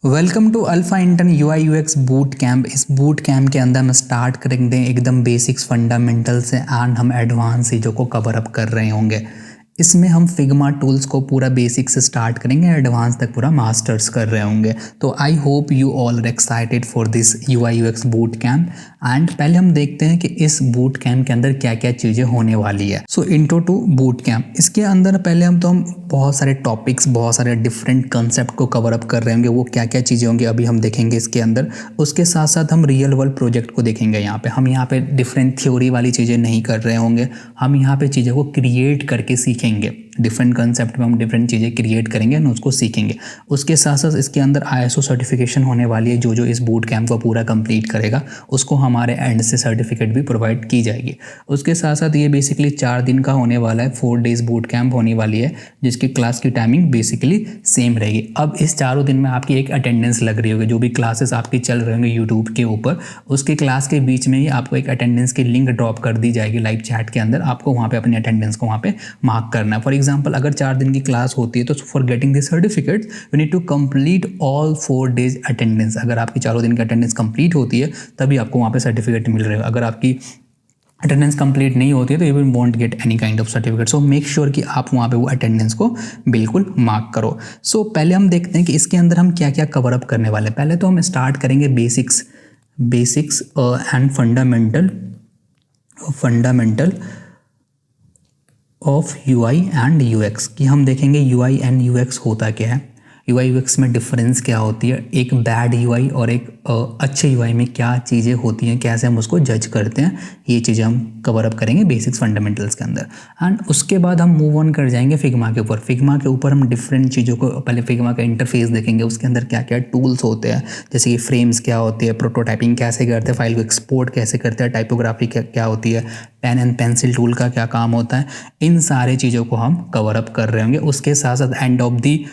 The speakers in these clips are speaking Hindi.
Welcome to alpha intern UI UX boot camp. इस बूट कैंप के अंदर हम स्टार्ट करेंगे एकदम बेसिक्स फंडामेंटल से एंड हम एडवांस चीज़ों को कवर अप कर रहे होंगे। इसमें हम फिग्मा टूल्स को पूरा बेसिक से स्टार्ट करेंगे, एडवांस तक पूरा मास्टर्स कर रहे होंगे। तो I hope you all are excited for this UI UX boot camp. And पहले हम देखते हैं कि इस बूट कैंप के अंदर क्या क्या चीज़ें होने वाली है। सो इंट्रो टू बूट कैंप। इसके अंदर पहले हम बहुत सारे टॉपिक्स, बहुत सारे डिफरेंट कंसेप्ट को कवर अप कर रहे होंगे। वो क्या क्या चीज़ें होंगी अभी हम देखेंगे इसके अंदर। उसके साथ साथ हम रियल वर्ल्ड प्रोजेक्ट को देखेंगे। हम यहाँ पे डिफरेंट थ्योरी वाली चीज़ें नहीं कर रहे होंगे। हम यहाँ पे चीज़ों को क्रिएट करके सीखेंगे। डिफरेंट कंसेप्ट में हम डिफरेंट चीज़ें क्रिएट करेंगे और उसको सीखेंगे। उसके साथ साथ इसके अंदर ISO सर्टिफिकेशन होने वाली है। जो इस बूट कैंप को पूरा कंप्लीट करेगा उसको हमारे एंड से सर्टिफिकेट भी प्रोवाइड की जाएगी। उसके साथ साथ ये बेसिकली 4 दिन का होने वाला है। 4 डेज बूट कैंप होने वाली है, जिसकी क्लास की टाइमिंग बेसिकली सेम रहेगी। अब इस चारों दिन में आपकी एक अटेंडेंस लग रही होगी। जो भी क्लासेस आपकी चल रहे होंगे यूट्यूब के ऊपर, उसके क्लास के बीच में ही आपको एक अटेंडेंस की लिंक ड्रॉप कर दी जाएगी लाइव चैट के अंदर। आपको वहाँ पे अपनी अटेंडेंस को वहाँ पे मार्क करना है। फॉर एग्जाम्पल, अगर 4 दिन की क्लास होती है तो for getting this certificate you need to complete all 4 days attendance. अगर आपकी चारों दिन की अटेंडेंस कंप्लीट होती है तभी आपको वहाँ पे सर्टिफिकेट मिल रहा है। अगर आपकी अटेंडेंस कंप्लीट नहीं होती है तो you will want get any kind of certificate. So make sure कि आप वहाँ पे वो अटेंडेंस को बिल्कुल मार्क करो। सो पहले हम देखते हैं कि इसके अंदर हम क्या क्या कवर अप करने वाले हैं। पहले तो हम स्टार्ट करेंगे basics and fundamental of UI and UX कि हम देखेंगे UI एंड UX होता क्या है, UI UX में डिफरेंस क्या होती है, एक बैड UI और एक अच्छे UI में क्या चीज़ें होती हैं, कैसे हम उसको जज करते हैं। ये चीज़ें हम कवर अप करेंगे बेसिक्स फंडामेंटल्स के अंदर। एंड उसके बाद हम मूव ऑन कर जाएंगे फिग्मा के ऊपर। फिग्मा के ऊपर हम डिफरेंट चीज़ों को, पहले फिग्मा का इंटरफेस देखेंगे, उसके अंदर क्या क्या टूल्स होते हैं, जैसे कि फ्रेम्स क्या होती है, प्रोटोटाइपिंग कैसे करते हैं, फाइल को एक्सपोर्ट कैसे करते हैं, टाइपोग्राफी क्या होती है, पेन एंड पेंसिल टूल का क्या काम होता है। इन सारे चीज़ों को हम कवर अप कर रहे होंगे। उसके साथ साथ end of the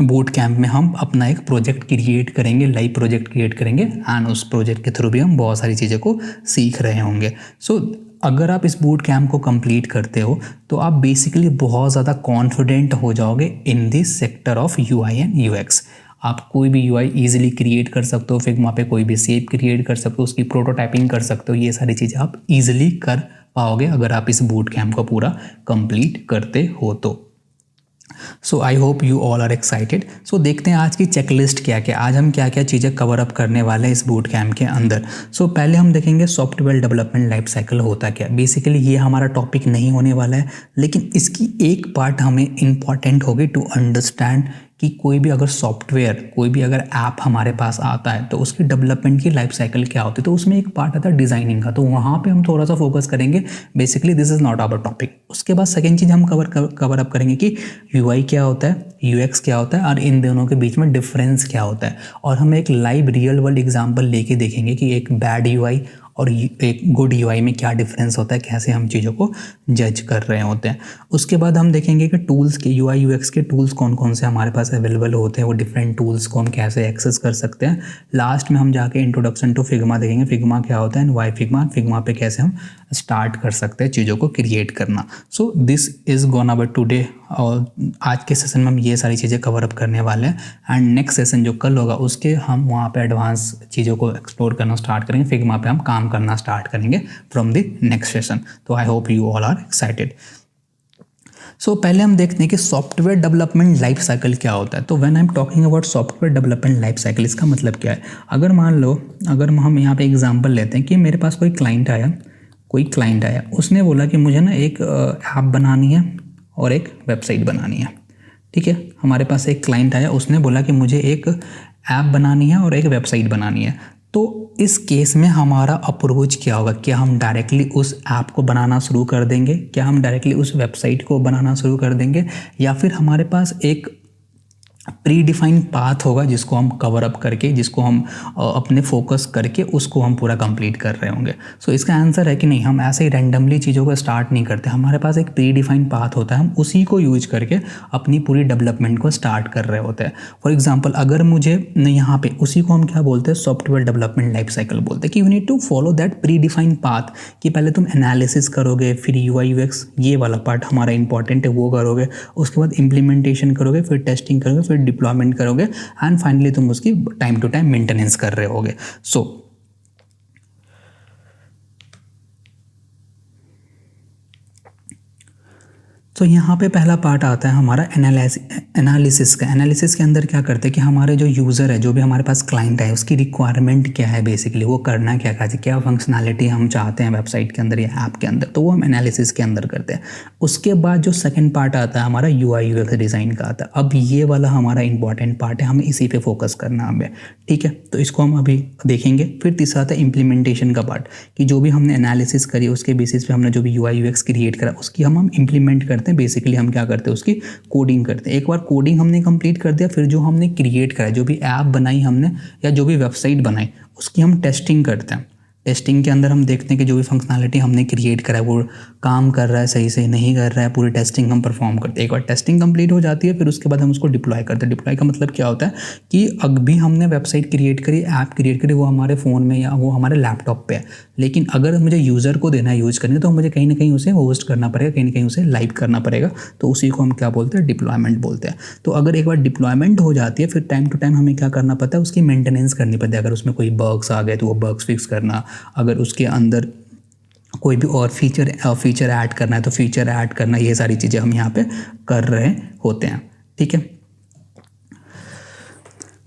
boot camp में हम अपना एक प्रोजेक्ट क्रिएट करेंगे, लाइव प्रोजेक्ट क्रिएट करेंगे एंड उस प्रोजेक्ट के थ्रू भी हम बहुत सारी चीज़ों को सीख रहे होंगे। सो अगर आप इस बूट कैंप को कंप्लीट करते हो तो आप बेसिकली बहुत ज़्यादा कॉन्फिडेंट हो जाओगे in this sector of UI and UX। आप कोई भी UI ईजिली क्रिएट कर सकते हो, फिग्मा पे कोई भी शेप क्रिएट कर सकते हो, उसकी प्रोटोटाइपिंग कर सकते हो। ये सारी चीज़ें आप ईजिली कर पाओगे अगर आप इस बूट कैंप को पूरा कंप्लीट करते हो तो। So I hope you all are excited. So देखते हैं आज की चेकलिस्ट क्या क्या, आज हम क्या क्या चीज़ें कवर अप करने वाले हैं इस बूट कैंप के अंदर। सो पहले हम देखेंगे सॉफ्टवेयर डेवलपमेंट लाइफ साइकिल होता क्या। बेसिकली ये हमारा टॉपिक नहीं होने वाला है, लेकिन इसकी एक पार्ट हमें इम्पॉर्टेंट होगी टू अंडरस्टैंड कि कोई भी अगर सॉफ्टवेयर, कोई भी अगर ऐप हमारे पास आता है तो उसकी डेवलपमेंट की लाइफ साइकिल क्या होती है। तो उसमें एक पार्ट आता है डिज़ाइनिंग का, तो वहाँ पे हम थोड़ा सा फोकस करेंगे। Basically this is not our topic. उसके बाद सेकेंड चीज़ हम कवर अप करेंगे कि UI क्या होता है, UX क्या होता है और इन दोनों के बीच में डिफरेंस क्या होता है। और हम एक लाइव रियल वर्ल्ड एग्जाम्पल लेके देखेंगे कि एक बैड UI और एक गुड UI में क्या डिफरेंस होता है, कैसे हम चीज़ों को जज कर रहे होते हैं। उसके बाद हम देखेंगे कि टूल्स के, UI UX के टूल्स कौन कौन से हमारे पास अवेलेबल होते हैं, वो डिफरेंट टूल्स को हम कैसे एक्सेस कर सकते हैं। लास्ट में हम जाके इंट्रोडक्शन टू फिग्मा देखेंगे, फिग्मा क्या होता है एंड वाई फिग्मा, फिग्मा पे कैसे हम स्टार्ट कर सकते हैं चीज़ों को क्रिएट करना। So this is gonna about today. और आज के सेशन में हम ये सारी चीज़ें कवर अप करने वाले हैं एंड नेक्स्ट सेशन जो कल होगा उसके हम वहाँ पे एडवांस चीज़ों को एक्सप्लोर करना स्टार्ट करेंगे। फिग्मा पे हम काम करना स्टार्ट करेंगे फ्रॉम द नेक्स्ट सेशन। तो I hope you all are excited. So पहले हम देखते हैं कि सॉफ्टवेयर डेवलपमेंट लाइफ साइकिल क्या होता है। तो when I am talking about software development life cycle, इसका मतलब क्या है। अगर मान लो, अगर हम यहाँ पे एग्जांपल लेते हैं कि मेरे पास कोई क्लाइंट आया, उसने बोला कि मुझे ना एक ऐप बनानी है और एक वेबसाइट बनानी है। ठीक है, हमारे पास एक क्लाइंट आया, उसने बोला कि मुझे एक ऐप बनानी है और एक वेबसाइट बनानी है। तो इस केस में हमारा अप्रोच क्या होगा। क्या हम डायरेक्टली उस ऐप को बनाना शुरू कर देंगे, क्या हम डायरेक्टली उस वेबसाइट को बनाना शुरू कर देंगे, या फिर हमारे पास एक प्री डिफाइंड पाथ होगा जिसको हम कवर अप करके, जिसको हम अपने फोकस करके उसको हम पूरा कंप्लीट कर रहे होंगे। सो इसका आंसर है कि नहीं, हम ऐसे ही रैंडमली चीज़ों को स्टार्ट नहीं करते। हमारे पास एक प्री डिफाइंड पाथ होता है, हम उसी को यूज करके अपनी पूरी डेवलपमेंट को स्टार्ट कर रहे होते हैं। फॉर एग्जाम्पल, अगर मुझे यहाँ पे उसी को हम क्या बोलते हैं, सॉफ्टवेयर डेवलपमेंट लाइफ साइकिल बोलते हैं कि you need to follow that pre defined path. कि पहले तुम एनालिसिस करोगे, फिर UI UX ये वाला पार्ट हमारा इंपॉर्टेंट है वो करोगे, उसके बाद इम्प्लीमेंटेशन करोगे, फिर टेस्टिंग करोगे, फिर फिर डिप्लॉयमेंट करोगे एंड फाइनली तुम उसकी टाइम टू टाइम मेंटेनेंस कर रहे होगे। तो यहाँ पे पहला पार्ट आता है हमारा एनालिसिस का। एनालिसिस के अंदर क्या करते हैं कि हमारे जो यूज़र है, जो भी हमारे पास क्लाइंट है, उसकी रिक्वायरमेंट क्या है, बेसिकली वो करना क्या है, क्या फंक्शनैलिटी हम चाहते हैं वेबसाइट के अंदर या ऐप के अंदर, तो वो हम एनालिसिस के अंदर करते हैं। उसके बाद जो सेकेंड पार्ट आता है हमारा UI UX डिज़ाइन का आता है। अब ये वाला हमारा इंपॉर्टेंट पार्ट है, हमें इसी पे फोकस करना हमें, ठीक है। तो इसको हम अभी देखेंगे। फिर तीसरा आता है इम्प्लीमेंटेशन का पार्ट, कि जो भी हमने एनालिसिस करी उसके बेसिस पे हमने जो भी UI UX क्रिएट करा उसकी हम इम्प्लीमेंट करते हैं। बेसिकली हम क्या करते हैं, उसकी कोडिंग करते हैं। एक बार कोडिंग हमने कंप्लीट कर दिया, फिर जो हमने क्रिएट करा, जो भी ऐप बनाई हमने या जो भी वेबसाइट बनाई, उसकी हम टेस्टिंग करते हैं। टेस्टिंग के अंदर हम देखते हैं कि जो भी फंक्शनैलिटी हमने क्रिएट करा है वो काम कर रहा है, सही से नहीं कर रहा है, पूरी टेस्टिंग हम परफॉर्म करते हैं। एक बार टेस्टिंग कंप्लीट हो जाती है, फिर उसके बाद हम उसको डिप्लॉय करते हैं। डिप्लॉय का मतलब क्या होता है कि अभी हमने वेबसाइट क्रिएट करी, ऐप क्रिएट करी, वो हमारे फ़ोन में या वो हमारे लैपटॉप पे है, लेकिन अगर मुझे यूज़र को देना है यूज़ करने, तो मुझे कहीं ना कहीं उसे होस्ट करना पड़ेगा, कहीं ना कहीं उसे लाइव करना पड़ेगा। तो उसी को हम क्या बोलते हैं, डिप्लॉयमेंट बोलते हैं। तो अगर एक बार डिप्लॉयमेंट हो जाती है, फिर टाइम टू टाइम हमें क्या करना पड़ता है, उसकी मेंटेनेंस करनी पड़ती है। अगर उसमें कोई बग्स आ गए तो वो बग्स फिक्स करना, अगर उसके अंदर कोई भी और फीचर ऐड करना है तो फीचर ऐड करना, ये सारी चीज़ें हम यहाँ पे कर रहे होते हैं, ठीक है।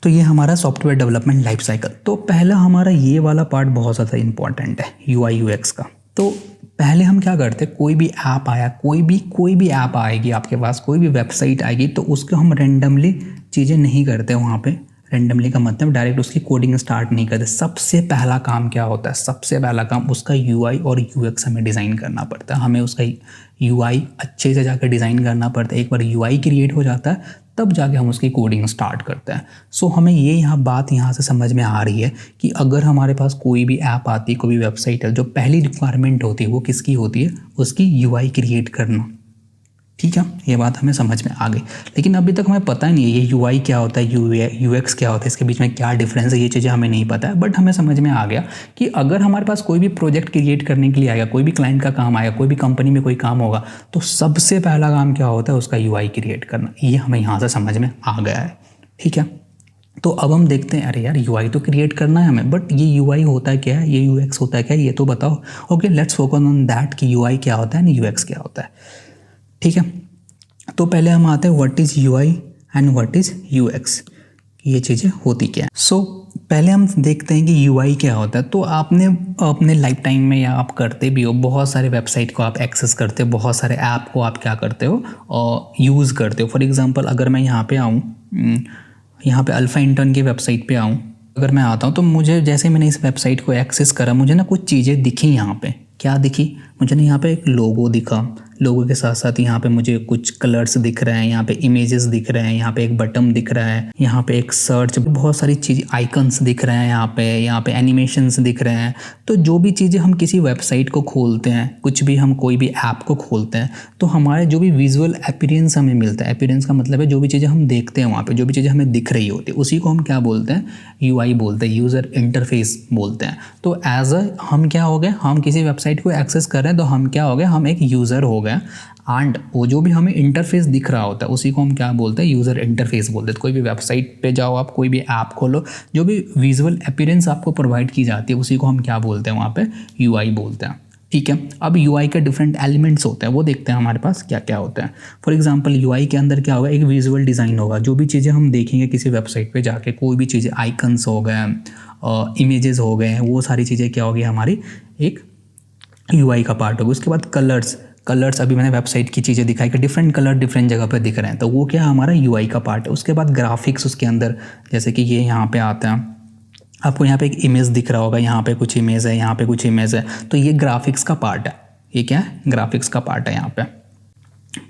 तो ये हमारा सॉफ्टवेयर डेवलपमेंट लाइफ साइकिल। तो पहला हमारा ये वाला पार्ट बहुत ज़्यादा इंपॉर्टेंट है UI UX का। तो पहले हम क्या करते हैं, कोई भी ऐप आया, कोई भी ऐप आएगी आपके पास, कोई भी वेबसाइट आएगी, तो उसको हम रेंडमली चीज़ें नहीं करते वहाँ पे। रेंडमली का मतलब डायरेक्ट उसकी कोडिंग स्टार्ट नहीं करते। सबसे पहला काम क्या होता है, सबसे पहला काम उसका UI और UX हमें डिज़ाइन करना पड़ता है। हमें उसका UI अच्छे से जाकर डिज़ाइन करना पड़ता है। एक बार UI क्रिएट हो जाता है तब जाके हम उसकी कोडिंग स्टार्ट करते हैं। सो हमें ये बात यहाँ से समझ में आ रही है कि अगर हमारे पास कोई भी ऐप आती है, कोई भी वेबसाइट है, जो पहली रिक्वायरमेंट होती है वो किसकी होती है, उसकी UI क्रिएट करना, ठीक है। ये बात हमें समझ में आ गई। लेकिन अभी तक हमें पता नहीं है ये UI क्या होता है, UX क्या होता है, इसके बीच में क्या डिफरेंस है, ये चीज़ें हमें नहीं पता है। बट हमें समझ में आ गया कि अगर हमारे पास कोई भी प्रोजेक्ट क्रिएट करने के लिए आएगा, कोई भी क्लाइंट का काम आएगा, कोई भी कंपनी में कोई काम होगा, तो सबसे पहला काम क्या होता है, उसका UI क्रिएट करना। ये हमें यहाँ से समझ में आ गया है, ठीक है। तो अब हम देखते हैं, अरे यार UI तो क्रिएट करना है हमें, बट ये UI होता है क्या है, ये UX होता है क्या है, ये तो बताओ। Okay, let's focus on that कि UI क्या होता है एंड UX क्या होता है, ठीक है। तो पहले हम आते हैं what is UI and what is UX, ये चीज़ें होती क्या है। सो पहले हम देखते हैं कि UI क्या होता है। तो आपने अपने लाइफ टाइम में या आप करते भी हो, बहुत सारे वेबसाइट को आप एक्सेस करते हो, बहुत सारे ऐप को आप क्या करते हो और यूज़ करते हो। फॉर एग्जांपल अगर मैं यहाँ पे आऊँ, यहाँ पे अल्फ़ा इंटर्न की वेबसाइट पे आऊँ, अगर मैं आता हूँ तो मुझे जैसे मैंने इस वेबसाइट को एक्सेस करा, मुझे ना कुछ चीज़ें दिखी। यहाँ पे क्या दिखी मुझे ना, यहाँ पे एक लोगो दिखा, लोगों के साथ साथ यहाँ पे मुझे कुछ कलर्स दिख रहे हैं, यहाँ पे इमेजेस दिख रहे हैं, यहाँ पे एक बटन दिख रहा है, यहाँ पे एक सर्च, बहुत सारी चीज़ आइकन्स दिख रहे हैं, यहाँ पे एनिमेशंस दिख रहे हैं। तो जो भी चीज़ें हम किसी वेबसाइट को खोलते हैं, कुछ भी हम कोई भी ऐप को खोलते हैं, तो हमारे जो भी विजुअल अपीयरेंस हमें मिलता है, अपीयरेंस का मतलब है जो भी चीज़ें हम देखते हैं वहाँ पे, जो भी चीज़ें हमें दिख रही होती है, उसी को हम क्या बोलते हैं, UI बोलते हैं, यूज़र इंटरफेस बोलते हैं। तो एज अ हम क्या हो गए, हम किसी वेबसाइट को एक्सेस कर रहे हैं तो हम क्या हो गए, हम एक यूज़र हो गए। एंड वो जो भी हमें इंटरफेस दिख रहा होता है उसी को हम क्या बोलते हैं, यूज़र इंटरफेस बोलते हैं। तो कोई भी वेबसाइट पे जाओ, आप कोई भी ऐप खोलो, जो भी विजुअल अपीयरेंस आपको प्रोवाइड की जाती है उसी को हम क्या बोलते हैं, वहाँ पे UI बोलते हैं, ठीक है। अब UI के डिफरेंट एलिमेंट्स होते हैं, वो देखते हैं हमारे पास क्या क्या होते हैं। फॉर एग्जांपल UI के अंदर क्या होगा, एक विजुअल डिज़ाइन होगा। जो भी चीज़ें हम देखेंगे किसी वेबसाइट पे जाके, कोई भी चीज़ें, आइकन्स हो गए, इमेजेस हो गए, वो सारी चीज़ें क्या होगी, हमारी एक UI का पार्ट होगा। उसके बाद कलर्स अभी मैंने वेबसाइट की चीज़ें दिखाई कि डिफरेंट कलर डिफरेंट जगह पे दिख रहे हैं, तो वो क्या हमारा UI का पार्ट है। उसके बाद ग्राफिक्स उसके अंदर, जैसे कि ये यहाँ पे आता है, आपको यहाँ पे एक इमेज दिख रहा होगा, यहाँ पे कुछ इमेज है, यहाँ पे कुछ इमेज है, तो ये ग्राफिक्स का पार्ट है। ये क्या है, ग्राफिक्स का पार्ट है यहाँ पे,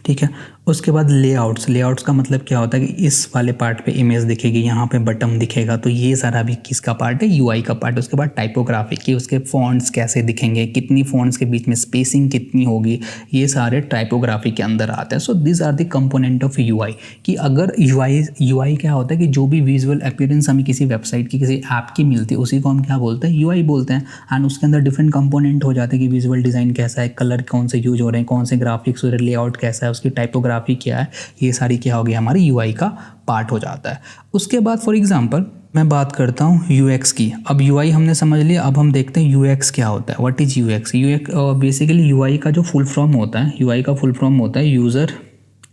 ठीक है। उसके बाद लेआउट्स का मतलब क्या होता है कि इस वाले पार्ट पे इमेज दिखेगी, यहाँ पे बटन दिखेगा, तो ये सारा भी किसका पार्ट है, UI का पार्ट है। उसके बाद टाइपोग्राफी की, उसके फॉन्ट्स कैसे दिखेंगे, कितनी फॉन्ट्स के बीच में स्पेसिंग कितनी होगी, ये सारे टाइपोग्राफी के अंदर आते हैं। So this are the component of UI। कि अगर UI क्या होता है कि जो भी विजुअल अपीयरेंस हमें किसी वेबसाइट की, किसी ऐप की मिलती है, उसी को हम क्या बोलते हैं, UI बोलते हैं। एंड उसके अंदर डिफरेंट कंपोनेंट हो जाते हैं कि विजुअल डिज़ाइन कैसा है, कलर कौन से यूज हो रहे हैं, कौन से ग्राफिक्स हो रहे हैं, लेआउट कैसा है, उसकी टाइपोग्राफी टाइपोग्राफी क्या है, ये सारी क्या हो गई हमारी यूआई का पार्ट हो जाता है। उसके बाद फॉर एग्जांपल मैं बात करता हूँ यूएक्स की। अब यूआई हमने समझ लिया, अब हम देखते हैं यूएक्स क्या होता है। What is UX? UX basically UI का जो फुल फॉर्म होता है, यूआई का फुल फॉर्म होता है user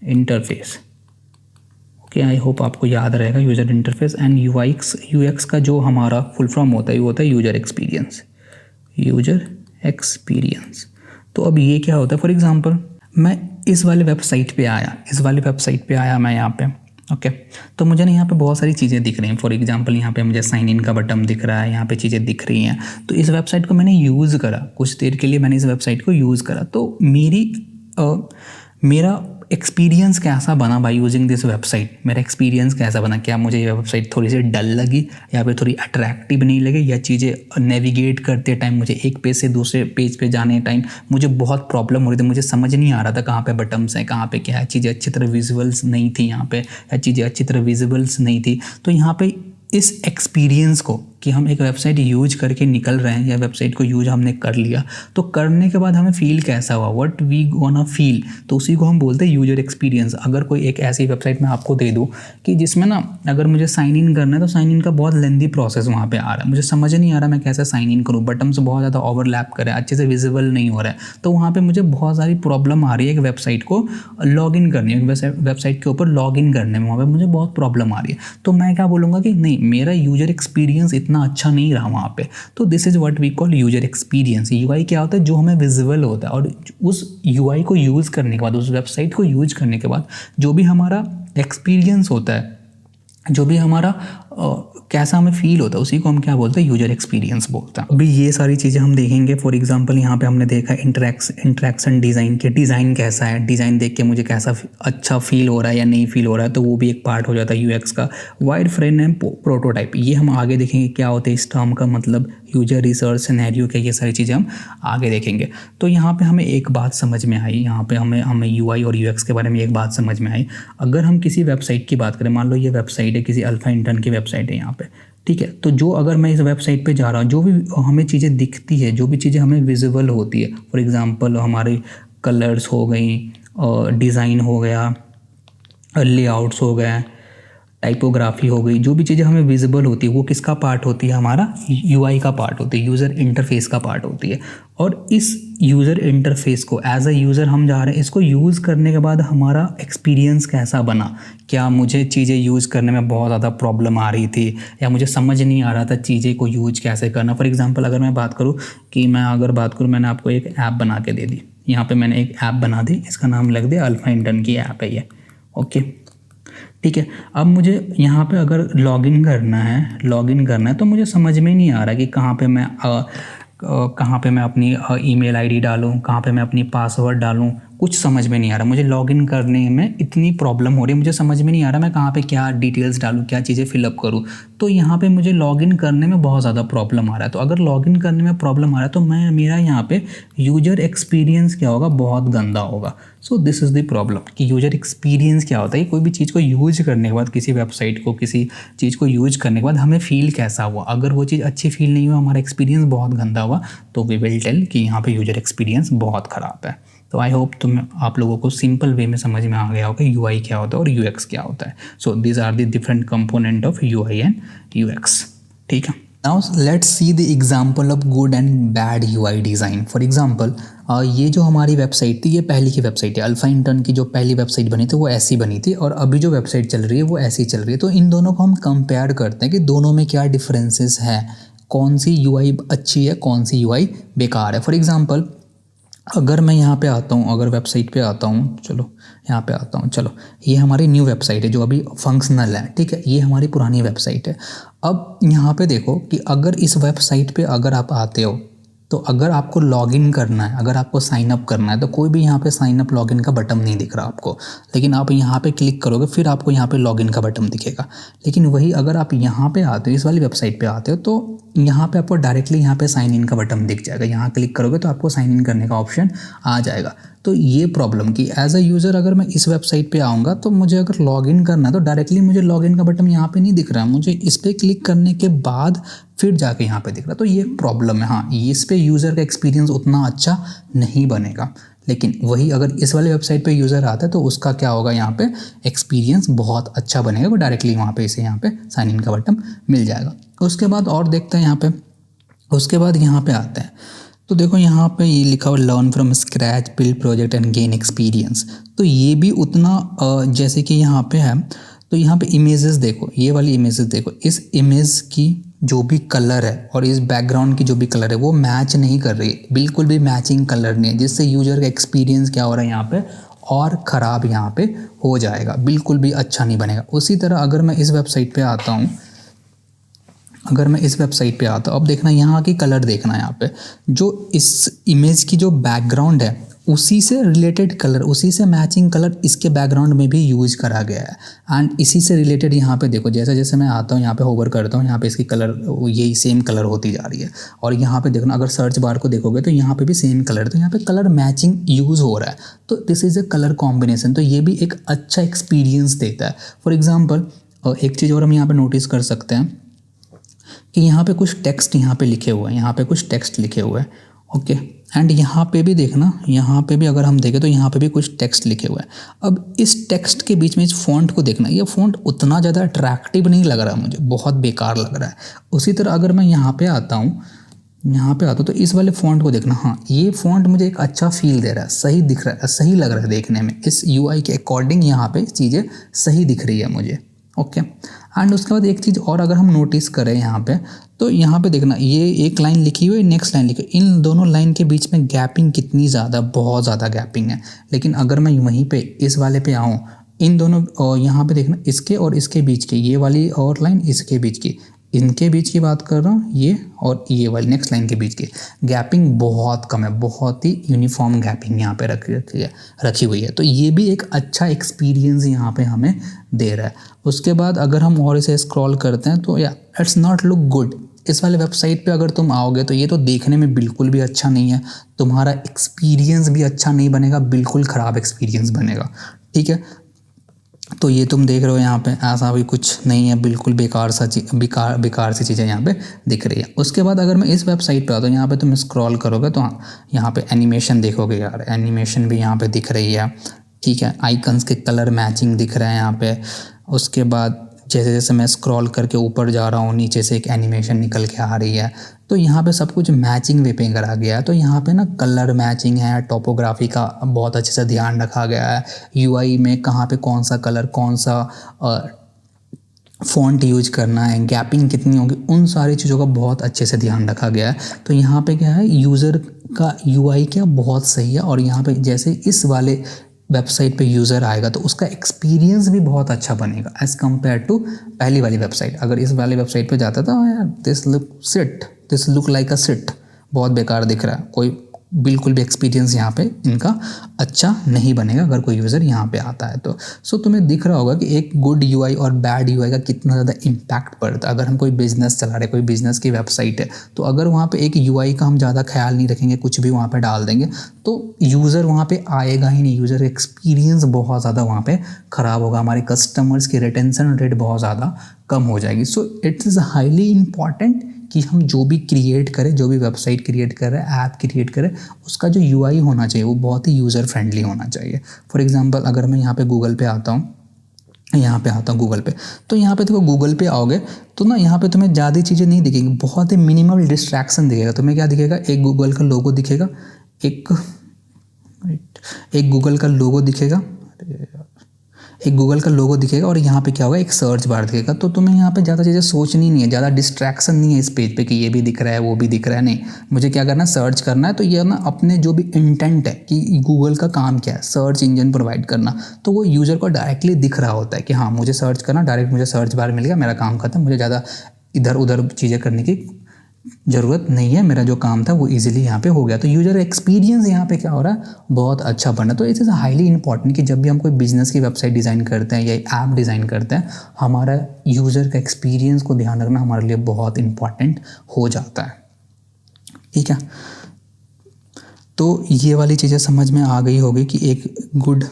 interface. Okay, I hope आपको याद रहेगा यूज़र इंटरफेस। एंड यूएक्स का जो हमारा फुल फॉर्म होता है वो होता है यूज़र एक्सपीरियंस। User experience. तो अब ये क्या होता है, फॉर एग्जांपल मैं इस वाले वेबसाइट पे आया, मैं यहाँ पे ओके तो मुझे ना यहाँ पे बहुत सारी चीज़ें दिख रही हैं। फॉर एग्जांपल यहाँ पे मुझे साइन इन का बटन दिख रहा है, यहाँ पे चीज़ें दिख रही हैं। तो इस वेबसाइट को मैंने यूज़ करा, कुछ देर के लिए मैंने इस वेबसाइट को यूज़ करा, तो मेरा एक्सपीरियंस कैसा बना बाय यूजिंग दिस वेबसाइट? मेरा एक्सपीरियंस कैसा बना? क्या मुझे ये वेबसाइट थोड़ी सी डल लगी या फिर थोड़ी अट्रैक्टिव नहीं लगी, या चीज़ें नेविगेट करते टाइम मुझे एक पेज से दूसरे पेज पे जाने टाइम मुझे बहुत प्रॉब्लम हो रही थी, मुझे समझ नहीं आ रहा था कहाँ पे बटन्स हैं, कहाँ पे क्या है, चीज़ें अच्छी तरह विजुअल्स नहीं थी यहाँ पे, या चीज़ें अच्छी तरह विजुअल्स नहीं थी। तो यहाँ पे इस एक्सपीरियंस को कि हम एक वेबसाइट यूज करके निकल रहे हैं या वेबसाइट को यूज हमने कर लिया, तो करने के बाद हमें फील कैसा हुआ, व्हाट वी गोना फील, तो उसी को हम बोलते हैं यूजर एक्सपीरियंस। अगर कोई एक ऐसी वेबसाइट मैं आपको दे दूं कि जिसमें ना अगर मुझे साइन इन करना है तो साइन इन का बहुत लेंदी प्रोसेस वहाँ पे आ रहा है, मुझे समझ नहीं आ रहा मैं कैसे साइन इन करूँ, बटन्स बहुत ज़्यादा ओवरलैप कर रहे हैं, अच्छे से विजिबल नहीं हो रहा है, तो वहाँ पर मुझे बहुत सारी प्रॉब्लम आ रही है। एक वेबसाइट को लॉग इन करनी है, वेबसाइट के ऊपर लॉग इन करने में वहाँ पर मुझे बहुत प्रॉब्लम आ रही है, तो मैं क्या बोलूँगा कि नहीं, मेरा यूजर एक्सपीरियंस इतना अच्छा नहीं रहा वहाँ पे। तो this is what we call user experience. UI क्या होता है? जो हमें विजिबल होता है, और उस यूआई को यूज़ करने के बाद, उस वेबसाइट को यूज करने के बाद जो भी हमारा एक्सपीरियंस होता है, जो भी हमारा कैसा हमें फील होता है, उसी को हम क्या बोलते हैं? यूजर एक्सपीरियंस बोलते हैं। अभी ये सारी चीज़ें हम देखेंगे। फॉर एग्जांपल यहाँ पे हमने देखा इंटरेक्शन डिज़ाइन के, डिज़ाइन कैसा है, डिज़ाइन देख के मुझे कैसा अच्छा फील हो रहा है या नहीं फील हो रहा है, तो वो भी एक पार्ट हो जाता है यूएक्स का। वाइड फ्रेम एंड प्रोटोटाइप, ये हम आगे देखेंगे क्या होता है इस टर्म का मतलब, यूजर रिसर्च सिनेरियो क्या, ये सारी चीज़ें हम आगे देखेंगे। तो यहाँ पे हमें एक बात समझ में आई, यहाँ पे हमें यूआई और यूएक्स के बारे में एक बात समझ में आई। अगर हम किसी वेबसाइट की बात करें, मान लो ये वेबसाइट है, किसी अल्फा इंटर्न की वेबसाइट है यहाँ पे, ठीक है, तो जो अगर मैं इस वेबसाइट पे जा रहा हूँ, जो भी हमें चीज़ें दिखती है, जो भी चीज़ें हमें विजिबल होती है, फॉर एग्जांपल हमारे कलर्स हो गई, डिज़ाइन हो गया, लेआउट्स हो गए, टाइपोग्राफी हो गई, जो भी चीज़ें हमें विजिबल होती है वो किसका पार्ट होती है? हमारा यूआई का पार्ट होती है, यूज़र इंटरफेस का पार्ट होती है। और इस यूज़र इंटरफेस को एज अ यूज़र हम जा रहे हैं, इसको यूज़ करने के बाद हमारा एक्सपीरियंस कैसा बना? क्या मुझे चीज़ें यूज़ करने में बहुत ज़्यादा प्रॉब्लम आ रही थी, या मुझे समझ नहीं आ रहा था चीज़ें को यूज कैसे करना? फॉर एग्जांपल अगर मैं बात करूँ मैंने आपको एक ऐप बना के दे दी, यहाँ पे मैंने एक ऐप बना दी, इसका नाम लग दिया अल्फा इंटर्न की ऐप है ये, ओके ठीक है। अब मुझे यहाँ पे अगर लॉगिन करना है तो मुझे समझ में नहीं आ रहा कि कहाँ पे मैं अपनी ईमेल आईडी डालूँ, कहाँ पे मैं अपनी पासवर्ड डालूँ, कुछ समझ में नहीं आ रहा। मुझे लॉगिन करने में इतनी प्रॉब्लम हो रही है, मुझे समझ में नहीं आ रहा मैं कहाँ पे क्या डिटेल्स डालूँ, क्या चीज़ें फिलअप करूँ। तो यहाँ पे मुझे लॉगिन करने में बहुत ज़्यादा प्रॉब्लम आ रहा है। तो अगर लॉगिन करने में प्रॉब्लम आ रहा है तो मेरा यहाँ पे यूजर एक्सपीरियंस क्या होगा? बहुत गंदा होगा। So this is the problem कि यूजर एक्सपीरियंस क्या होता है। कोई भी चीज़ को यूज करने के बाद, किसी वेबसाइट को, किसी चीज़ को यूज करने के बाद हमें फील कैसा हुआ। अगर वो चीज़ अच्छी फील नहीं हुआ, हमारा एक्सपीरियंस बहुत गंदा हुआ, तो वी विल टेल कि यहाँ पे यूजर एक्सपीरियंस बहुत ख़राब है। तो आई होप आप लोगों को सिंपल वे में समझ में आ गया होगा यूआई क्या होता है और यूएक्स क्या होता है। So these are the different component of UI and UX, ठीक है। Now let's see the example of good and bad UI design. For example ये जो हमारी वेबसाइट थी, ये पहले की वेबसाइट है, अल्फा इंटर्न की जो पहली वेबसाइट बनी थी वो ऐसी बनी थी, और अभी जो वेबसाइट चल रही है वो ऐसी चल रही है। तो इन दोनों को हम कंपेयर करते हैं कि दोनों में क्या डिफरेंसेस है, कौन सी यूआई अच्छी है, कौन सी यूआई बेकार है। फॉर एग्जांपल अगर मैं यहाँ पे आता हूँ, अगर वेबसाइट पे आता हूँ, चलो ये हमारी न्यू वेबसाइट है जो अभी फंक्शनल है, ठीक है। ये हमारी पुरानी वेबसाइट है। अब यहाँ पे देखो कि अगर इस वेबसाइट पे अगर आप आते हो, तो अगर आपको लॉगिन करना है, अगर आपको साइन अप करना है, तो कोई भी यहाँ पे साइन अप लॉगिन का बटन नहीं दिख रहा आपको, लेकिन आप यहाँ पे क्लिक करोगे फिर आपको यहाँ पे लॉगिन का बटन दिखेगा। लेकिन वही अगर आप यहाँ पे आते हो, इस वाली वेबसाइट पे आते हो, तो यहाँ पे आपको डायरेक्टली यहाँ पे साइन इन का बटन दिख जाएगा। यहाँ क्लिक करोगे तो आपको साइन इन करने का ऑप्शन आ जाएगा। तो ये प्रॉब्लम कि एज अ यूज़र अगर मैं इस वेबसाइट पे आऊँगा तो मुझे अगर लॉगिन करना है तो डायरेक्टली मुझे लॉगिन का बटन यहाँ पे नहीं दिख रहा है, मुझे इस पर क्लिक करने के बाद फिर जाके यहाँ पे दिख रहा है। तो ये प्रॉब्लम है। हाँ, इस पे यूज़र का एक्सपीरियंस उतना अच्छा नहीं बनेगा। लेकिन वही अगर इस वाले वेबसाइट पे यूज़र आता है तो उसका क्या होगा, यहाँ पे एक्सपीरियंस बहुत अच्छा बनेगा, वो डायरेक्टली वहाँ पे इसे यहाँ पे साइन इन का बटन मिल जाएगा। उसके बाद और देखते हैं यहाँ पे, उसके बाद यहाँ पे आते हैं तो देखो यहाँ पे ये लिखा हुआ learn from scratch, build project and gain experience. तो ये भी उतना जैसे कि यहाँ पे है, तो यहाँ पे इमेजेस देखो, ये वाली इमेजेस देखो, इस इमेज की जो भी कलर है और इस बैकग्राउंड की जो भी कलर है वो मैच नहीं कर रही है, बिल्कुल भी मैचिंग कलर नहीं है, जिससे यूजर का एक्सपीरियंस क्या हो रहा है यहाँ पे और ख़राब यहाँ पे हो जाएगा, बिल्कुल भी अच्छा नहीं बनेगा। उसी तरह अगर मैं इस वेबसाइट पे आता हूँ, अब देखना यहाँ की कलर देखना, यहाँ पे जो इस इमेज की जो बैकग्राउंड है उसी से रिलेटेड कलर, उसी से मैचिंग कलर इसके बैकग्राउंड में भी यूज करा गया है। एंड इसी से रिलेटेड यहाँ पे देखो, जैसे जैसे मैं आता हूँ यहाँ पे होवर करता हूँ, यहाँ पे इसकी कलर यही सेम कलर होती जा रही है। और यहाँ पे देखना, अगर सर्च बार को देखोगे तो यहाँ पे भी सेम कलर है, तो यहाँ पे कलर मैचिंग यूज़ हो रहा है। तो this is a colour combination, तो ये भी एक अच्छा एक्सपीरियंस देता है। फॉर एग्जाम्पल एक चीज़ और हम यहाँ पर नोटिस कर सकते हैं कि यहाँ पे कुछ टेक्स्ट यहाँ पे लिखे हुए हैं, यहाँ पे कुछ टेक्स्ट लिखे हुए हैं, ओके। एंड यहाँ पे भी देखना, यहाँ पे भी अगर हम देखें तो यहाँ पे भी कुछ टेक्स्ट लिखे हुए हैं। अब इस टेक्स्ट के बीच में इस फ़ॉन्ट को देखना, ये फ़ॉन्ट उतना ज़्यादा अट्रैक्टिव नहीं लग रहा मुझे, बहुत बेकार लग रहा है। उसी तरह अगर मैं यहाँ पे आता हूँ तो इस वाले फ़ॉन्ट को देखना, हाँ ये फ़ॉन्ट मुझे एक अच्छा फील दे रहा है, सही दिख रहा है, सही लग रहा है देखने में, इस यूआई के अकॉर्डिंग यहाँ पे चीज़ें सही दिख रही है मुझे, ओके। एंड उसके बाद एक चीज़ और अगर हम नोटिस करें यहाँ पे, तो यहाँ पे देखना, ये एक लाइन लिखी हुई है, नेक्स्ट लाइन लिखी, इन दोनों लाइन के बीच में गैपिंग कितनी ज़्यादा, बहुत ज़्यादा गैपिंग है। लेकिन अगर मैं वहीं पे इस वाले पे आऊँ, इन दोनों और यहाँ पे देखना, इसके और इसके बीच की, ये वाली और लाइन इसके बीच की, इनके बीच की बात कर रहा हूँ, ये और ये वाली नेक्स्ट लाइन के बीच की गैपिंग बहुत कम है, बहुत ही यूनिफॉर्म गैपिंग यहाँ पे रखी हुई है। तो ये भी एक अच्छा एक्सपीरियंस यहाँ पे हमें दे रहा है। उसके बाद अगर हम और इसे स्क्रॉल करते हैं तो या इट्स नॉट लुक गुड। इस वाले वेबसाइट पे अगर तुम आओगे तो ये तो देखने में बिल्कुल भी अच्छा नहीं है, तुम्हारा एक्सपीरियंस भी अच्छा नहीं बनेगा, बिल्कुल ख़राब एक्सपीरियंस बनेगा, ठीक है। तो ये तुम देख रहे हो यहाँ पे ऐसा भी कुछ नहीं है, बिल्कुल बेकार सी चीज़ें यहाँ पे दिख रही है। उसके बाद अगर मैं इस वेबसाइट पे आता हूँ, यहाँ पे तुम स्क्रॉल करोगे तो हाँ यहाँ पे एनिमेशन देखोगे यार, एनिमेशन भी यहाँ पे दिख रही है, ठीक है। आइकन्स के कलर मैचिंग दिख रहे हैं यहाँ पे। उसके बाद जैसे जैसे मैं स्क्रॉल करके ऊपर जा रहा हूँ, नीचे से एक एनिमेशन निकल के आ रही है, तो यहाँ पे सब कुछ मैचिंग वे पे करा गया है। तो यहाँ पे ना कलर मैचिंग है, टोपोग्राफी का बहुत अच्छे से ध्यान रखा गया है, यूआई में कहाँ पे कौन सा कलर, कौन सा फ़ॉन्ट यूज करना है, गैपिंग कितनी होगी, उन सारी चीज़ों का बहुत अच्छे से ध्यान रखा गया है। तो यहाँ पे क्या है, यूज़र का यूआई क्या बहुत सही है। और यहाँ पे जैसे इस वाले वेबसाइट पे यूज़र आएगा तो उसका एक्सपीरियंस भी बहुत अच्छा बनेगा एज़ कम्पेयर टू पहली वाली वेबसाइट। अगर इस वाली वेबसाइट पे जाता था, यार this look like a shit, बहुत बेकार दिख रहा है, कोई बिल्कुल भी एक्सपीरियंस यहाँ पे इनका अच्छा नहीं बनेगा अगर कोई यूज़र यहाँ पे आता है तो। सो तुम्हें दिख रहा होगा कि एक गुड यूआई और बैड यूआई का कितना ज़्यादा इम्पैक्ट पड़ता है। अगर हम कोई बिज़नेस चला रहे, कोई बिज़नेस की वेबसाइट है, तो अगर वहाँ पे एक यूआई का हम ज़्यादा ख्याल नहीं रखेंगे, कुछ भी वहाँ पे डाल देंगे, तो यूज़र वहाँ पे आएगा ही नहीं, यूज़र एक्सपीरियंस बहुत ज़्यादा वहाँ पे ख़राब होगा, हमारे कस्टमर्स की रिटेंशन रेट बहुत ज़्यादा कम हो जाएगी। So it is highly important कि हम जो भी क्रिएट करें, जो भी वेबसाइट क्रिएट करें, ऐप क्रिएट करें, उसका जो यूआई होना चाहिए वो बहुत ही यूज़र फ्रेंडली होना चाहिए। फॉर एग्जांपल अगर मैं यहाँ पे गूगल पे आता हूँ, गूगल पे, तो यहाँ पे देखो गूगल पे आओगे तो ना यहाँ पे तुम्हें ज़्यादा चीज़ें नहीं दिखेंगी, बहुत ही मिनिमल डिस्ट्रैक्शन दिखेगा। तुम्हें क्या दिखेगा, एक गूगल का लोगो दिखेगा, एक गूगल का लोगो दिखेगा और यहाँ पे क्या होगा, एक सर्च बार दिखेगा। तो तुम्हें यहाँ पे ज़्यादा चीज़ें सोचनी नहीं है, ज़्यादा डिस्ट्रैक्शन नहीं है इस पेज पे कि ये भी दिख रहा है वो भी दिख रहा है, नहीं, मुझे क्या करना है, सर्च करना है। तो ये ना अपने जो भी इंटेंट है कि गूगल का काम क्या है, सर्च इंजन प्रोवाइड करना, तो वो यूज़र को डायरेक्टली दिख रहा होता है कि हाँ मुझे सर्च करना, डायरेक्ट मुझे सर्च बार मिल गया, मेरा काम खत्म, मुझे ज़्यादा इधर उधर चीज़ें करने की ज़रूरत नहीं है, मेरा जो काम था वो इजीली यहाँ पे हो गया। तो यूज़र एक्सपीरियंस यहाँ पे क्या हो रहा है, बहुत अच्छा बना। तो इट इज़ हाईली इंपॉर्टेंट कि जब भी हम कोई बिज़नेस की वेबसाइट डिज़ाइन करते हैं या ऐप डिज़ाइन करते हैं, हमारा यूज़र का एक्सपीरियंस को ध्यान रखना हमारे लिए बहुत इंपॉर्टेंट हो जाता है, ठीक है। तो ये वाली चीज़ें समझ में आ गई होगी कि एक गुड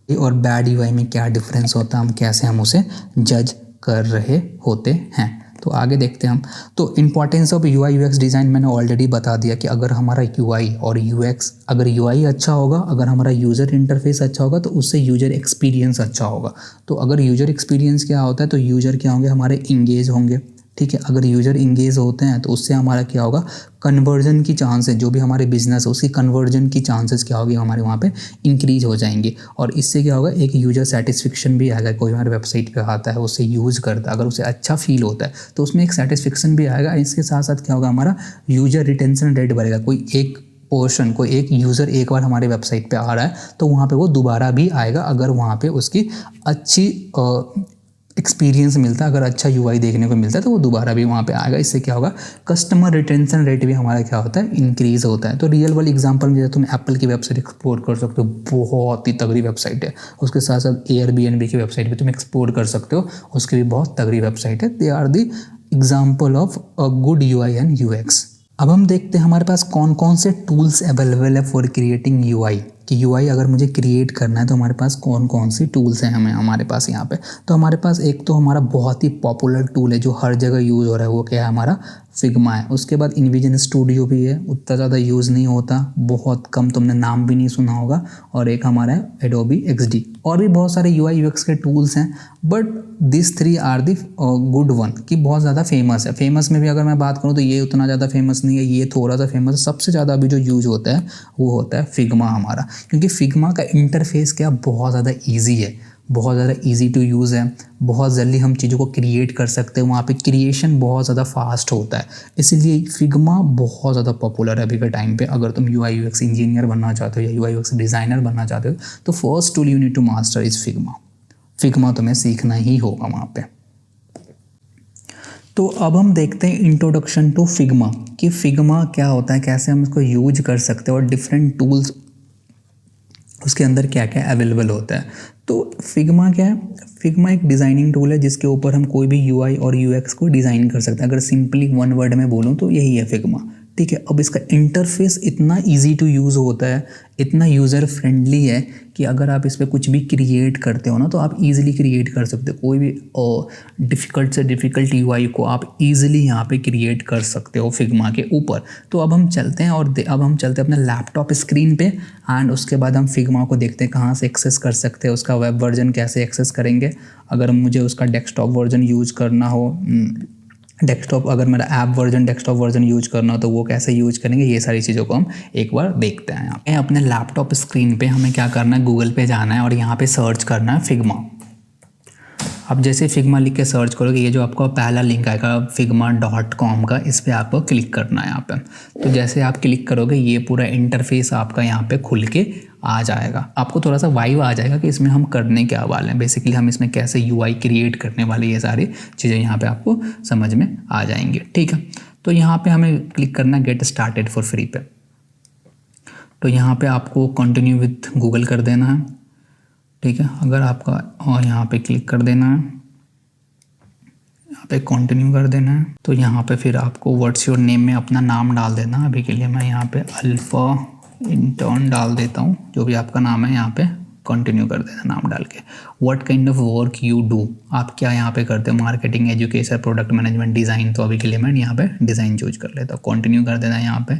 और बैड यूआई में क्या डिफरेंस होता है, हम कैसे हम उसे जज कर रहे होते हैं। तो आगे देखते हैं हम। तो importance of UI UX design मैंने ऑलरेडी बता दिया कि अगर हमारा UI और UX, अगर UI अच्छा होगा, अगर हमारा यूज़र इंटरफेस अच्छा होगा तो उससे यूज़र एक्सपीरियंस अच्छा होगा। तो अगर यूज़र एक्सपीरियंस क्या होता है, तो यूज़र क्या होंगे, हमारे इंगेज होंगे, ठीक है। अगर यूज़र इंगेज होते हैं तो उससे हमारा क्या होगा, कन्वर्जन की चांसेस, जो भी हमारे बिजनेस है उसकी कन्वर्जन की चांसेस क्या होगी, हमारे वहाँ पे इंक्रीज हो जाएंगे। और इससे क्या होगा, एक यूज़र सेटिस्फेक्शन भी आएगा। कोई हमारे वेबसाइट पे आता है, उससे यूज़ करता है, अगर उसे अच्छा फील होता है तो उसमें एक सेटिस्फेक्शन भी आएगा। इसके साथ साथ क्या होगा, हमारा यूज़र रिटेंशन रेट बढ़ेगा। कोई एक पोर्शन, कोई एक यूज़र एक बार हमारे वेबसाइट पे आ रहा है तो वहाँ पे वो दोबारा भी आएगा, अगर वहाँ पे उसकी अच्छी एक्सपीरियंस मिलता है, अगर अच्छा UI देखने को मिलता है तो वो दोबारा भी वहाँ पे आएगा। इससे क्या होगा, कस्टमर रिटेंशन रेट भी हमारा क्या होता है, इंक्रीज़ होता है। तो रियल वर्ल्ड एग्जांपल में जैसे तुम एप्पल की वेबसाइट एक्सप्लोर कर सकते हो, बहुत ही तगड़ी वेबसाइट है। उसके साथ साथ Airbnb की वेबसाइट भी तुम एक्सप्लोर कर सकते हो, उसकी भी बहुत तगड़ी वेबसाइट है। They are the example of a good UI and UX। अब हम देखते हैं हमारे पास कौन कौन से टूल्स अवेलेबल है फॉर क्रिएटिंग UI, कि UI अगर मुझे क्रिएट करना है तो हमारे पास कौन कौन सी टूल्स हैं हमारे पास यहाँ पे। तो हमारे पास एक तो हमारा बहुत ही पॉपुलर टूल है जो हर जगह यूज़ हो रहा है, वो क्या है, हमारा फिग्मा है। उसके बाद इनविजन स्टूडियो भी है, उतना ज़्यादा यूज़ नहीं होता, बहुत कम, तुमने नाम भी नहीं सुना होगा। और एक हमारा है एडोबी XD। और भी बहुत सारे UI UX के टूल्स हैं, but this 3 are the good one, कि बहुत ज़्यादा फेमस है। फेमस में भी अगर मैं बात करूँ तो ये उतना ज़्यादा फेमस नहीं है, ये थोड़ा सा फेमस है। सबसे ज़्यादा अभी जो यूज होता है वो होता है फिग्मा हमारा, क्योंकि फिग्मा का इंटरफेस क्या बहुत ज़्यादा ईजी है, बहुत ज़्यादा ईजी टू यूज़ है। बहुत जल्दी हम चीज़ों को क्रिएट कर सकते हैं, वहाँ पे क्रिएशन बहुत ज़्यादा फास्ट होता है, इसलिए फिग्मा बहुत ज़्यादा पॉपुलर है अभी के टाइम पे। अगर तुम UI UX इंजीनियर बनना चाहते हो या UI UX डिज़ाइनर बनना चाहते हो तो first tool you need to master is Figma. Figma तुम्हें सीखना ही होगा वहाँ पे। तो अब हम देखते हैं इंट्रोडक्शन टू फिग्मा, कि फिग्मा क्या होता है, कैसे हम इसको यूज कर सकते हैं और डिफरेंट टूल्स उसके अंदर क्या क्या अवेलेबल होता है। तो फिग्मा क्या है, फिग्मा एक डिज़ाइनिंग टूल है जिसके ऊपर हम कोई भी UI और UX को डिज़ाइन कर सकते हैं। अगर सिंपली वन वर्ड में बोलूँ तो यही है फिग्मा, ठीक है। अब इसका इंटरफेस इतना इजी टू यूज़ होता है, इतना यूज़र फ्रेंडली है कि अगर आप इस पर कुछ भी क्रिएट करते हो ना तो आप इजीली क्रिएट कर सकते हो। कोई भी डिफ़िकल्ट से डिफ़िकल्ट UI को आप इजीली यहाँ पे क्रिएट कर सकते हो फिग्मा के ऊपर। तो अब हम चलते हैं और अब हम चलते हैं अपने लैपटॉप स्क्रीन पे, एंड उसके बाद हम फिग्मा को देखते हैं कहाँ से एक्सेस कर सकते हैं, उसका वेब वर्जन कैसे एक्सेस करेंगे। अगर मुझे उसका डेस्कटॉप वर्जन यूज़ करना हो, डेस्कटॉप, अगर मेरा app version desktop version use करना हो तो वो कैसे यूज करेंगे, ये सारी चीज़ों को हम एक बार देखते हैं। यहाँ पे अपने लैपटॉप स्क्रीन पे हमें क्या करना है, गूगल पे जाना है और यहाँ पे सर्च करना है फिग्मा। अब जैसे फिग्मा लिख के सर्च करोगे, ये जो आपका पहला लिंक आएगा figma.com का, इस पर आपको क्लिक करना है यहाँ पे। तो जैसे आप क्लिक करोगे ये पूरा इंटरफेस आपका यहाँ पे खुल के आ जाएगा। आपको थोड़ा सा वाइब आ जाएगा कि इसमें हम करने क्या वाले हैं, बेसिकली हम इसमें कैसे UI क्रिएट करने वाले, ये सारी चीज़ें यहाँ पे आपको समझ में आ जाएंगे, ठीक है। तो यहाँ पे हमें क्लिक करना है गेट स्टार्टेड फॉर फ्री पे। तो यहाँ पे आपको कंटिन्यू विथ गूगल कर देना है, ठीक है। अगर आपका और यहाँ पे क्लिक कर देना है, यहाँ पे कंटिन्यू कर देना है। तो यहाँ पे फिर आपको व्हाट्स योर नेम में अपना नाम डाल देना। अभी के लिए मैं यहाँ पे अल्फ़ा इंटर्न डाल देता हूँ, जो भी आपका नाम है, यहाँ पे कंटिन्यू कर देना नाम डाल के। What kind of work you do, आप क्या यहाँ पे करते हो, marketing, education, product management, design. तो अभी के लिए मैं यहाँ पे डिज़ाइन चूज कर लेता हूँ, कंटिन्यू कर देना है यहाँ पे।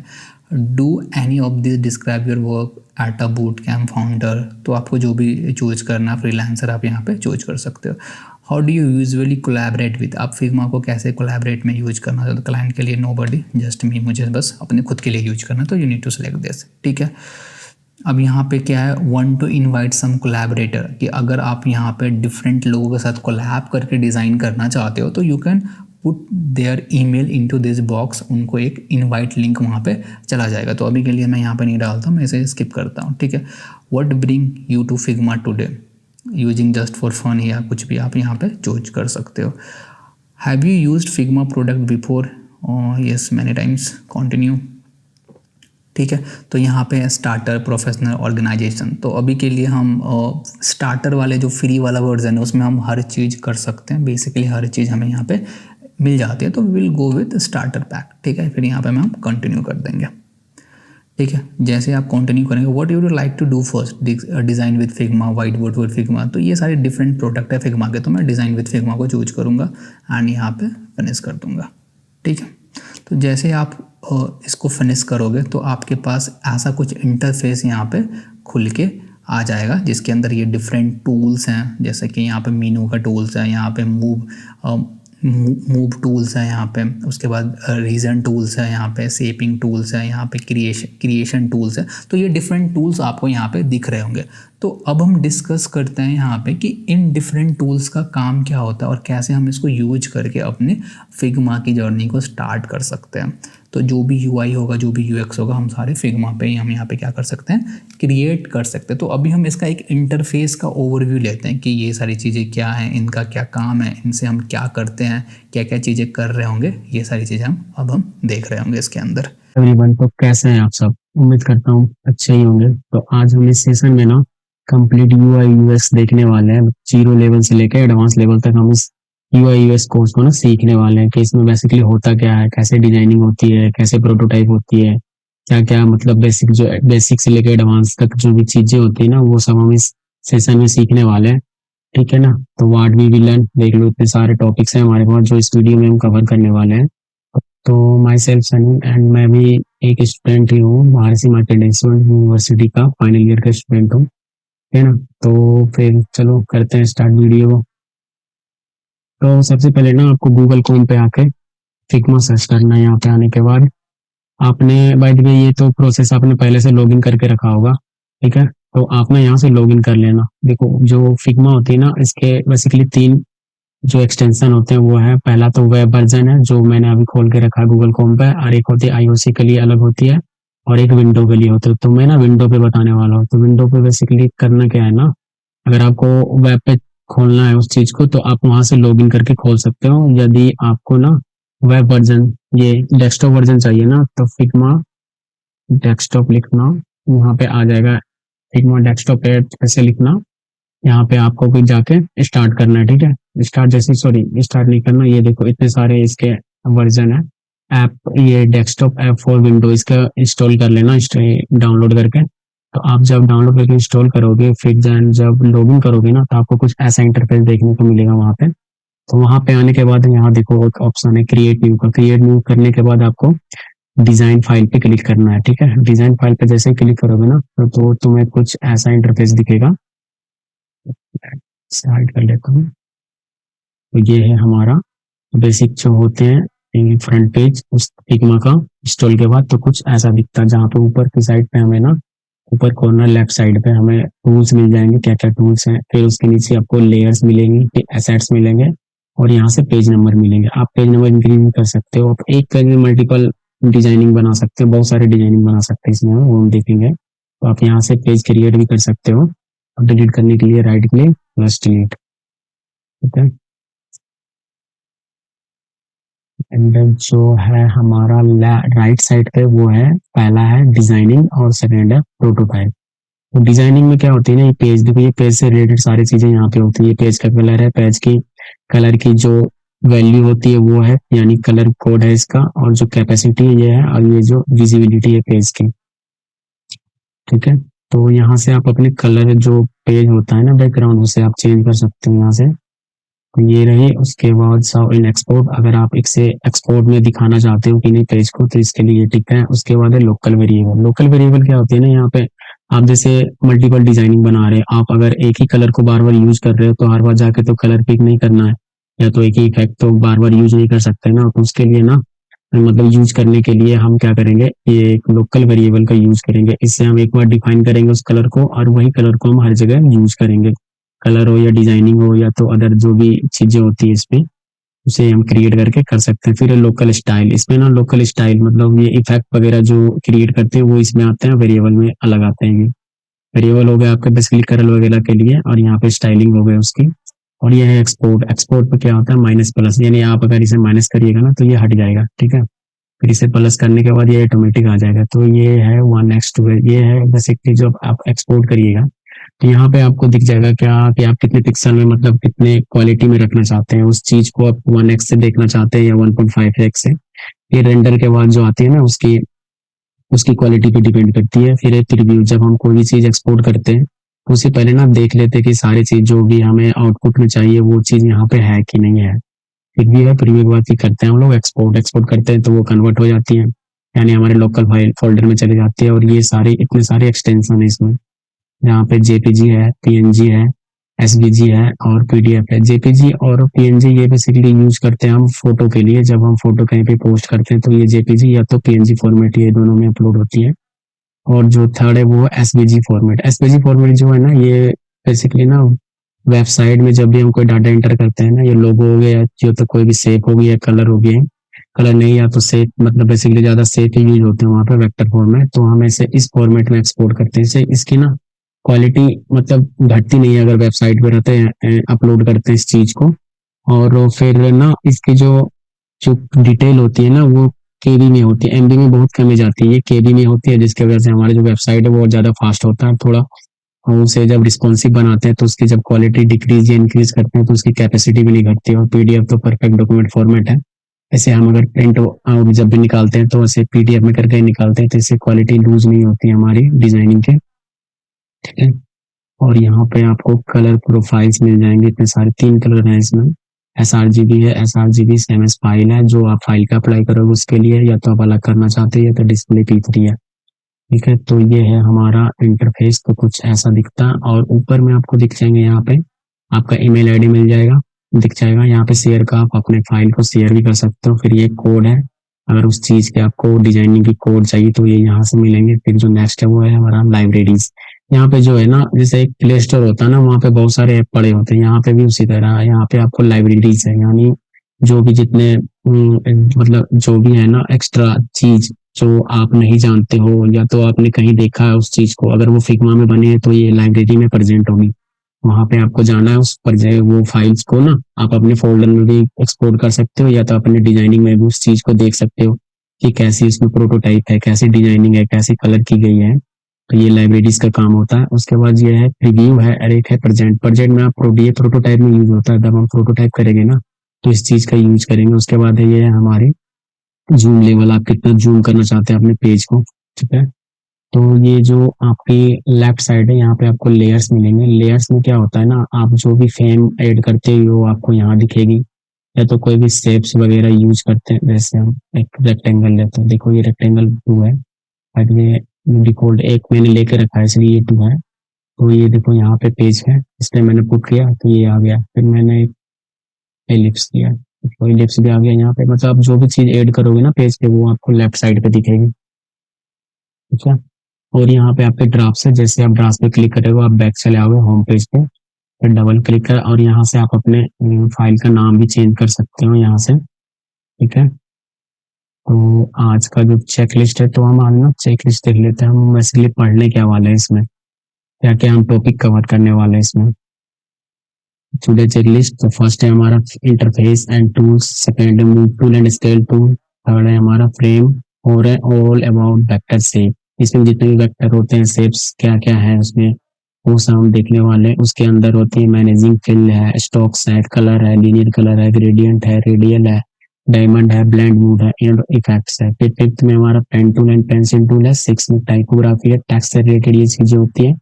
Do any of this, describe your work at a boot camp founder. तो आपको जो भी चूज करना, फ्रीलांसर आप यहाँ पे चूज कर सकते हो। How do you usually collaborate with, आप फिग्मा को कैसे कोलैबोरेट में यूज करना चाहते हो। क्लाइंट के लिए नोबडी, जस्ट मी, मुझे बस अपने खुद के लिए यूज करना, तो you need to select this, ठीक है। अब यहाँ पे क्या है, want to invite some collaborator, कि अगर आप यहाँ पे डिफरेंट लोगों के साथ कोलैब करके डिज़ाइन करना चाहते हो तो you can put there email into this box, उनको एक इनवाइट लिंक वहाँ पे चला जाएगा। तो अभी के लिए मैं यहाँ पे नहीं डालता, मैं इसे स्किप करता हूँ, ठीक है। What bring you to Figma today, using just for fun, या कुछ भी आप यहाँ पे चूज कर सकते हो। Have you used Figma product before, yes many times, continue, ठीक है। तो यहाँ पे स्टार्टर, प्रोफेशनल, ऑर्गेनाइजेशन। तो अभी के लिए हम स्टार्टर वाले जो फ्री वाला वर्जन है उसमें हम हर चीज़ कर सकते हैं, बेसिकली हर चीज़ हमें यहाँ पे मिल जाती है। तो we will go with starter pack, ठीक है। फिर यहाँ पे हम कंटिन्यू कर देंगे, ठीक है। जैसे आप कंटिन्यू करेंगे, what you like to do first, design with Figma, whiteboard with Figma. तो ये सारे डिफरेंट प्रोडक्ट है फिग्मा के, तो मैं डिज़ाइन विद फिग्मा को चूज करूँगा एंड यहाँ पे फिनिश कर दूंगा। ठीक है, तो जैसे आप इसको फिनिश करोगे तो आपके पास ऐसा कुछ इंटरफेस यहाँ पे खुल के आ जाएगा, जिसके अंदर ये डिफरेंट टूल्स हैं, जैसे कि यहाँ पे मीनू का टूल्स है, यहाँ पे मूव टूल्स है, यहाँ पे उसके बाद रीजन टूल्स है, यहाँ पे शेपिंग टूल्स है, यहाँ पे क्रिएशन टूल्स है। तो ये डिफरेंट टूल्स आपको यहाँ पे दिख रहे होंगे। तो अब हम डिस्कस करते हैं यहाँ पे कि इन डिफरेंट टूल्स का काम क्या होता है और कैसे हम इसको यूज करके अपने फिग्मा की जर्नी को स्टार्ट कर सकते हैं। तो जो भी यूआई होगा, जो भी यूएक्स होगा, हम सारे फिग्मा पे हम यहाँ पे क्या कर सकते हैं, क्रिएट कर सकते हैं। तो अभी हम इसका एक इंटरफेस का ओवरव्यू लेते हैं कि ये सारी चीज़ें क्या हैं, इनका क्या काम है, इनसे हम क्या करते हैं, क्या क्या चीज़ें कर रहे होंगे, ये सारी चीज़ें हम देख रहे होंगे इसके अंदर। एवरीवन, तो कैसे हैं आप सब? उम्मीद करता हूँ अच्छे ही होंगे। तो आज हम इस सेशन में ना कंप्लीट यूआई यूएक्स देखने वाले हैं। जीरो लेवल से लेकर एडवांस लेवल तक हम इस यूआई यूएक्स कोर्स को ना सीखने वाले हैं कि इसमें बेसिकली होता क्या है, कैसे डिजाइनिंग होती है, कैसे प्रोटोटाइप होती है, क्या क्या मतलब बेसिक से लेकर एडवांस तक जो भी चीजें होती है ना, वो सब हम इस सेशन में सीखने वाले हैं। ठीक है ना? तो व्हाट वी विल लर्न, देख लो इतने सारे टॉपिक्स हैं हमारे पास जो इस वीडियो में हम कवर करने वाले हैं। तो माई सेल्फ सनी एंड मैं भी एक स्टूडेंट ही हूँ, महर्षि मार्कंडेय यूनिवर्सिटी का फाइनल ईयर का स्टूडेंट हूँ। है ना? तो फिर चलो करते हैं स्टार्ट वीडियो को। तो सबसे पहले ना आपको गूगल क्रोम पे आके फिग्मा सर्च करना है। यहाँ पे आने के बाद आपने बाय द वे ये तो प्रोसेस आपने पहले से लॉगिन करके रखा होगा। ठीक है, तो आप ना यहाँ से लॉगिन कर लेना। देखो जो फिग्मा होती है ना, इसके बेसिकली तीन जो एक्सटेंशन होते हैं वो है, पहला तो वेब वर्जन है जो मैंने अभी खोल के रखा है गूगल क्रोम पे, और एक होती है आईओसी के लिए अलग होती है और एक विंडो के लिए होती है। तो मैं ना विंडो पे बताने वाला हूँ। तो विंडो पे बेसिकली करना क्या है ना, अगर आपको वेब पे खोलना है उस चीज को तो आप वहां से लॉगिन करके खोल सकते हो। यदि आपको ना वेब वर्जन, ये डेस्कटॉप वर्जन चाहिए ना, तो फिग्मा डेस्कटॉप लिखना, वहां पे आ जाएगा। फिग्मा डेस्कटॉप ऐसे लिखना, यहाँ पे आपको भी जाके स्टार्ट करना है। ठीक है, स्टार्ट जैसे, सॉरी स्टार्ट नहीं करना, ये देखो इतने सारे इसके वर्जन है। ऐप, ये डेस्कटॉप ऐप फॉर विंडो, इसका इंस्टॉल कर लेना डाउनलोड करके। तो आप जब डाउनलोड करके इंस्टॉल करोगे, फिर जब लॉगिन करोगे ना, तो आपको कुछ ऐसा इंटरफेस देखने को मिलेगा वहाँ पे। तो वहाँ पे आने के बाद यहाँ देखो एक ऑप्शन है क्रिएट न्यू का। क्रिएट न्यू करने के बाद आपको डिजाइन फाइल पे क्लिक करना है। ठीक है, डिजाइन फाइल पे जैसे ही क्लिक करोगे ना, तो तुम्हें कुछ ऐसा इंटरफेस दिखेगा। हाइड कर लेता हूँ। तो ये है हमारा बेसिक जो होते हैं फ्रंट पेज उस फिग्मा का इंस्टॉल के बाद। तो कुछ ऐसा दिखता है, जहाँ पे ऊपर की साइड पे हमें ना, ऊपर कॉर्नर लेफ्ट साइड पे हमें टूल्स मिल जाएंगे, क्या क्या टूल्स हैं। फिर उसके नीचे आपको लेयर्स मिलेंगी, फिर एसेट्स मिलेंगे और यहाँ से पेज नंबर मिलेंगे। आप पेज नंबर इंक्रीज कर सकते हो, आप एक पेज में मल्टीपल डिजाइनिंग बना सकते हो, बहुत सारे डिजाइनिंग बना सकते हैं इसमें, वो हम देखेंगे। तो आप यहाँ से पेज क्रिएट भी कर सकते हो। अब डिलीट करने के लिए राइट क्लिक प्लस डिलीट। ठीक है, एंड जो है हमारा राइट साइड पे वो है, पहला है डिजाइनिंग और सेकंड है प्रोटोटाइप। तो डिजाइनिंग में क्या होती है ना, ये पेज, देखो ये पेज से रिलेटेड सारी चीजें यहाँ पे होती है। ये पेज का कलर है, पेज की कलर की जो वैल्यू होती है वो है, यानी कलर कोड है इसका, और जो कैपेसिटी है ये है, और ये जो विजिबिलिटी है पेज की। ठीक है, तो यहाँ से आप अपने कलर जो पेज होता है ना बैकग्राउंड, उसे आप चेंज कर सकते हो यहाँ से। तो ये रही। उसके बाद साव इन एक्सपोर्ट, अगर आप इसे एक्सपोर्ट में दिखाना चाहते हो कि नहीं पेज को, तो इसके लिए ये टिक है। उसके बाद है लोकल वेरिएबल। लोकल वेरिएबल क्या होती है ना, यहाँ पे आप जैसे मल्टीपल डिजाइनिंग बना रहे हैं, आप अगर एक ही कलर को बार बार यूज कर रहे हो तो हर बार जाके तो कलर पिक नहीं करना है, या तो एक ही इफेक्ट तो बार बार यूज नहीं कर सकते ना। तो उसके लिए ना, मतलब यूज करने के लिए हम क्या करेंगे, ये एक लोकल वेरिएबल का यूज करेंगे। इससे हम एक बार डिफाइन करेंगे उस कलर को, और वही कलर को हम हर जगह यूज करेंगे। कलर हो या डिजाइनिंग हो या तो अदर जो भी चीजें होती है इसमें, उसे हम क्रिएट करके कर सकते हैं। फिर लोकल स्टाइल, इसमें ना लोकल स्टाइल मतलब ये इफेक्ट वगैरह जो क्रिएट करते हैं वो इसमें आते हैं, वेरिएबल में अलग आते हैं। वेरिएबल हो गया आपका बेसिकली कलर वगैरह के लिए, और यहाँ पे स्टाइलिंग हो गया उसकी। और ये है एक्सपोर्ट। एक्सपोर्ट पे क्या होता है, माइनस प्लस, यानी आप अगर इसे माइनस करिएगा ना तो ये हट जाएगा। ठीक है, फिर इसे प्लस करने के बाद ये ऑटोमेटिक आ जाएगा। तो ये है वन नेक्स्ट, ये है बेसिकली जो आप एक्सपोर्ट करिएगा। तो यहाँ पे आपको दिख जाएगा क्या कि आप कितने पिक्सल में, मतलब कितने क्वालिटी में रखना चाहते हैं उस चीज को। आप 1x से देखना चाहते हैं या 1.5x से। फिर रेंडर के बाद जो आती है ना, उसकी उसकी क्वालिटी पे डिपेंड करती है। फिर एक प्रीव्यू, जब हम कोई भी चीज एक्सपोर्ट करते हैं तो उससे पहले ना देख लेते हैं कि सारी चीज जो भी हमें आउटपुट में चाहिए वो चीज यहाँ पे है कि नहीं है। प्रीव्यू है, प्रीव्यू के बाद ही करते हैं हम लोग एक्सपोर्ट करते हैं तो वो कन्वर्ट हो जाती है, यानी हमारे लोकल फाइल फोल्डर में चली जाती है। और ये सारे इतने सारे एक्सटेंशन है इसमें, यहाँ पे जेपीजी है, पीएनजी है, एसवीजी है और पीडीएफ है। जेपीजी और पीएनजी ये बेसिकली यूज करते हैं हम फोटो के लिए, जब हम फोटो कहीं पे पोस्ट करते हैं तो ये जेपीजी या तो पीएनजी फॉर्मेट, ये दोनों में अपलोड होती है। और जो थर्ड है वो एसवीजी फॉर्मेट। एसवीजी फॉर्मेट जो है ना, ये बेसिकली ना वेबसाइट में जब भी हम कोई डाटा एंटर करते हैं ना, ये लोगो हो गया, जो तो कोई भी शेप हो गया, कलर हो गया, कलर नहीं या तो शेप, मतलब बेसिकली ज्यादा शेप ही यूज होते हैं वहाँ पे वेक्टर फॉर्मेट, तो हम इसे इस फॉर्मेट में एक्सपोर्ट करते हैं। इससे इसकी ना क्वालिटी मतलब घटती नहीं है अगर वेबसाइट पे रहते हैं, अपलोड करते हैं इस चीज को। और फिर ना इसकी जो जो डिटेल होती है ना वो केबी में होती है, एमबी में बहुत कम जाती है, ये केबी में होती है, जिसकी वजह से हमारी जो वेबसाइट है वो ज्यादा फास्ट होता है थोड़ा। और उसे जब रिस्पॉन्सिव बनाते हैं तो उसकी जब क्वालिटी डिक्रीज या इंक्रीज करते हैं तो उसकी कैपेसिटी भी नहीं घटती। और पीडीएफ तो परफेक्ट डॉक्यूमेंट फॉर्मेट है, ऐसे हम अगर प्रिंट आउट जब भी निकालते हैं तो ऐसे पीडीएफ में करके निकालते हैं तो इससे क्वालिटी लूज नहीं होती है हमारी डिजाइनिंग के, ठीक है। और यहाँ पे आपको कलर प्रोफाइल्स मिल जाएंगे, इतने सारे 3 कलर हैं इसमें। sRGB है, sRGB CMS फाइल है, जो आप फाइल का अप्लाई करोगे उसके लिए, या तो आप अलग करना चाहते हैं या तो डिस्प्ले P3 है, ठीक है। तो ये है हमारा इंटरफेस, तो कुछ ऐसा दिखता है। और ऊपर में आपको दिख जाएंगे यहाँ पे आपका ईमेल आईडी मिल जाएगा, दिख जाएगा यहाँ पे शेयर का, आप अपने फाइल को शेयर भी कर सकते हो। फिर ये कोड है, अगर उस चीज के आपको डिजाइनिंग की कोड चाहिए तो ये यहाँ से मिलेंगे। फिर जो नेक्स्ट है वो है हमारा लाइब्रेरीज। यहाँ पे जो है ना, जैसे एक प्ले स्टोर होता है ना, वहाँ पे बहुत सारे ऐप पड़े होते हैं, यहाँ पे भी उसी तरह है। यहाँ पे आपको लाइब्रेरीज है, यानी जो भी जितने मतलब जो भी है ना एक्स्ट्रा चीज जो आप नहीं जानते हो या तो आपने कहीं देखा है उस चीज को, अगर वो फिग्मा में बने है तो ये लाइब्रेरी में प्रेजेंट होगी। वहां पे आपको जाना है, उस पर जाए वो फाइल्स को ना आप अपने फोल्डर में भी एक्सपोर्ट कर सकते हो, या तो अपने डिजाइनिंग में भी उस चीज को देख सकते हो कि कैसी उसमें प्रोटोटाइप है, कैसी डिजाइनिंग है, कैसी कलर की गई है। तो ये लाइब्रेरीज का काम होता है। उसके बाद ये है प्रीव्यू है, और एक है प्रेजेंट। प्रेजेंट में आप ये प्रोटोटाइप में यूज होता है, जब हम प्रोटोटाइप करेंगे ना तो इस चीज का यूज करेंगे। उसके बाद है ये है हमारी जूम लेवल, आप कितना जूम करना चाहते हैं अपने पेज को, ठीक है। तो ये जो आपकी लेफ्ट साइड है, यहाँ पे आपको लेयर्स मिलेंगे। लेयर्स में क्या होता है ना, आप जो भी फ्रेम ऐड करते हो आपको यहाँ दिखेगी, या तो कोई भी शेप्स वगैरह यूज करते हैं। जैसे हम एक रेक्टेंगल लेते हैं, देखो ये रेक्टेंगल 2 है, और ये डिफॉल्ट एक मैंने लेके रखा है इसलिए ये 2 है। तो ये देखो यहाँ पे पेज है, इसलिए मैंने पुट किया तो ये आ गया। फिर मैंने एलिप्स दिया तो एलिप्स भी आ गया यहाँ पे। मतलब आप जो भी चीज ऐड करोगे ना पेज पे वो आपको लेफ्ट साइड पे दिखेगी, ठीक है। और यहाँ पे आपके ड्राफ्ट है, जैसे आप ड्राफ्ट पे क्लिक करोगे आप बैक चले आओगे होम पेज पे, फिर डबल क्लिक कर और यहाँ से आप अपने फाइल का नाम भी चेंज कर सकते हो यहाँ से, ठीक है। तो आज का जो चेक लिस्ट है, तो हम आज ना चेक लिस्ट देख लेते हैं हम बेसिकली पढ़ने क्या वाले हैं इसमें, क्या क्या हम टॉपिक कवर करने वाले हैं इसमें। टुडे चेक लिस्ट, तो फर्स्ट है हमारा इंटरफेस एंड टूल्स, सेकंड है tool and scale tool, third है हमारा फ्रेम, और है ऑल अबाउट वेक्टर शेप। इसमें जितने भी वेक्टर होते हैं, शेप्स क्या क्या है उसमें वो सब हम देखने वाले हैं। उसके अंदर होती है मैनेजिंग फिल है, स्टॉक्स है, कलर है, लीनियर कलर है, ग्रेडियंट है, रेडियल है, डायमंड है, ब्लेंड मूड है, एंड इफेक्ट्स है। फिर फिफ्थ में हमारा pen tool and pencil tool है। सिक्स में टाइपोग्राफी है, टेक्स्ट से रिलेटेड ये चीजें होती है।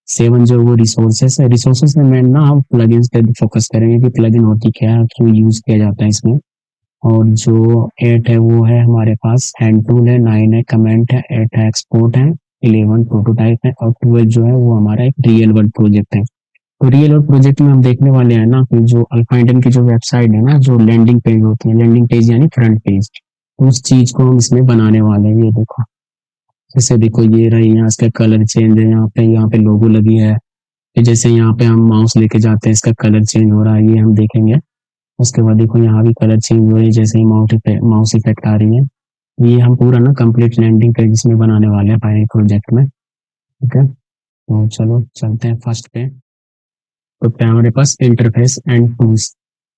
7 जो वो रिसोर्सेस है, रिसोर्सेस में मैं ना हम प्लगइन्स पे फोकस करेंगे कि प्लगइन होती क्या है, क्यों यूज किया जाता है इसमें। और जो 8 है वो है हमारे पास हैंड टूल है, 9 है कमेंट है, 8 है एक्सपोर्ट है, 11 प्रोटोटाइप है, और 12 जो है वो हमारा एक रियल वर्ल्ड प्रोजेक्ट है। तो रियल वर्ल्ड प्रोजेक्ट में हम देखने वाले हैं ना कि जो अल्फाइंडन की जो वेबसाइट है ना, जो लैंडिंग पेज होती है, लैंडिंग पेज यानी फ्रंट पेज, उस चीज को हम इसमें बनाने वाले हैं। ये देखो, जैसे देखो ये रही, यहाँ इसका कलर चेंज है, यहाँ पे लोगो लगी है। फिर जैसे यहाँ पे हम माउस लेके जाते हैं इसका कलर चेंज हो रहा है, ये हम देखेंगे। उसके बाद देखो यहाँ भी कलर चेंज हो रही है, जैसे ही माउस इफेक्ट आ रही है। ये हम पूरा ना कंप्लीट लैंडिंग पेज इसमें बनाने वाले हैं फाइनल प्रोजेक्ट में, ठीक है। तो चलो चलते हैं फर्स्ट पे। तो क्या हमारे पास इंटरफेस एंड टूल्स,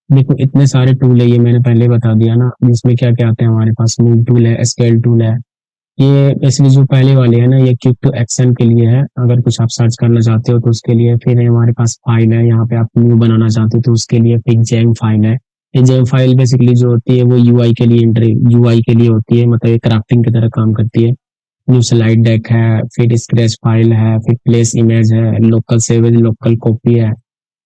देखो इतने सारे टूल है, ये मैंने पहले बता दिया ना। इसमें क्या क्या आते हैं हमारे पास, मूव टूल है, स्केल टूल है। ये बेसिकली जो पहले वाले है ना, ये क्विक टू एक्शन के लिए है, अगर कुछ आप सर्च करना चाहते हो तो उसके लिए। फिर हमारे पास फाइल है, यहाँ पे आप न्यू बनाना चाहते हो तो उसके लिए फिर जेम फाइल है। ये जेम फाइल बेसिकली जो होती है वो यूआई के लिए, यूआई के लिए होती है, मतलब एक क्राफ्टिंग की तरह काम करती है। न्यू स्लाइड डेक है, फिर स्क्रैच फाइल है, फिर प्लेस इमेज है, लोकल सेवेज, लोकल कॉपी है,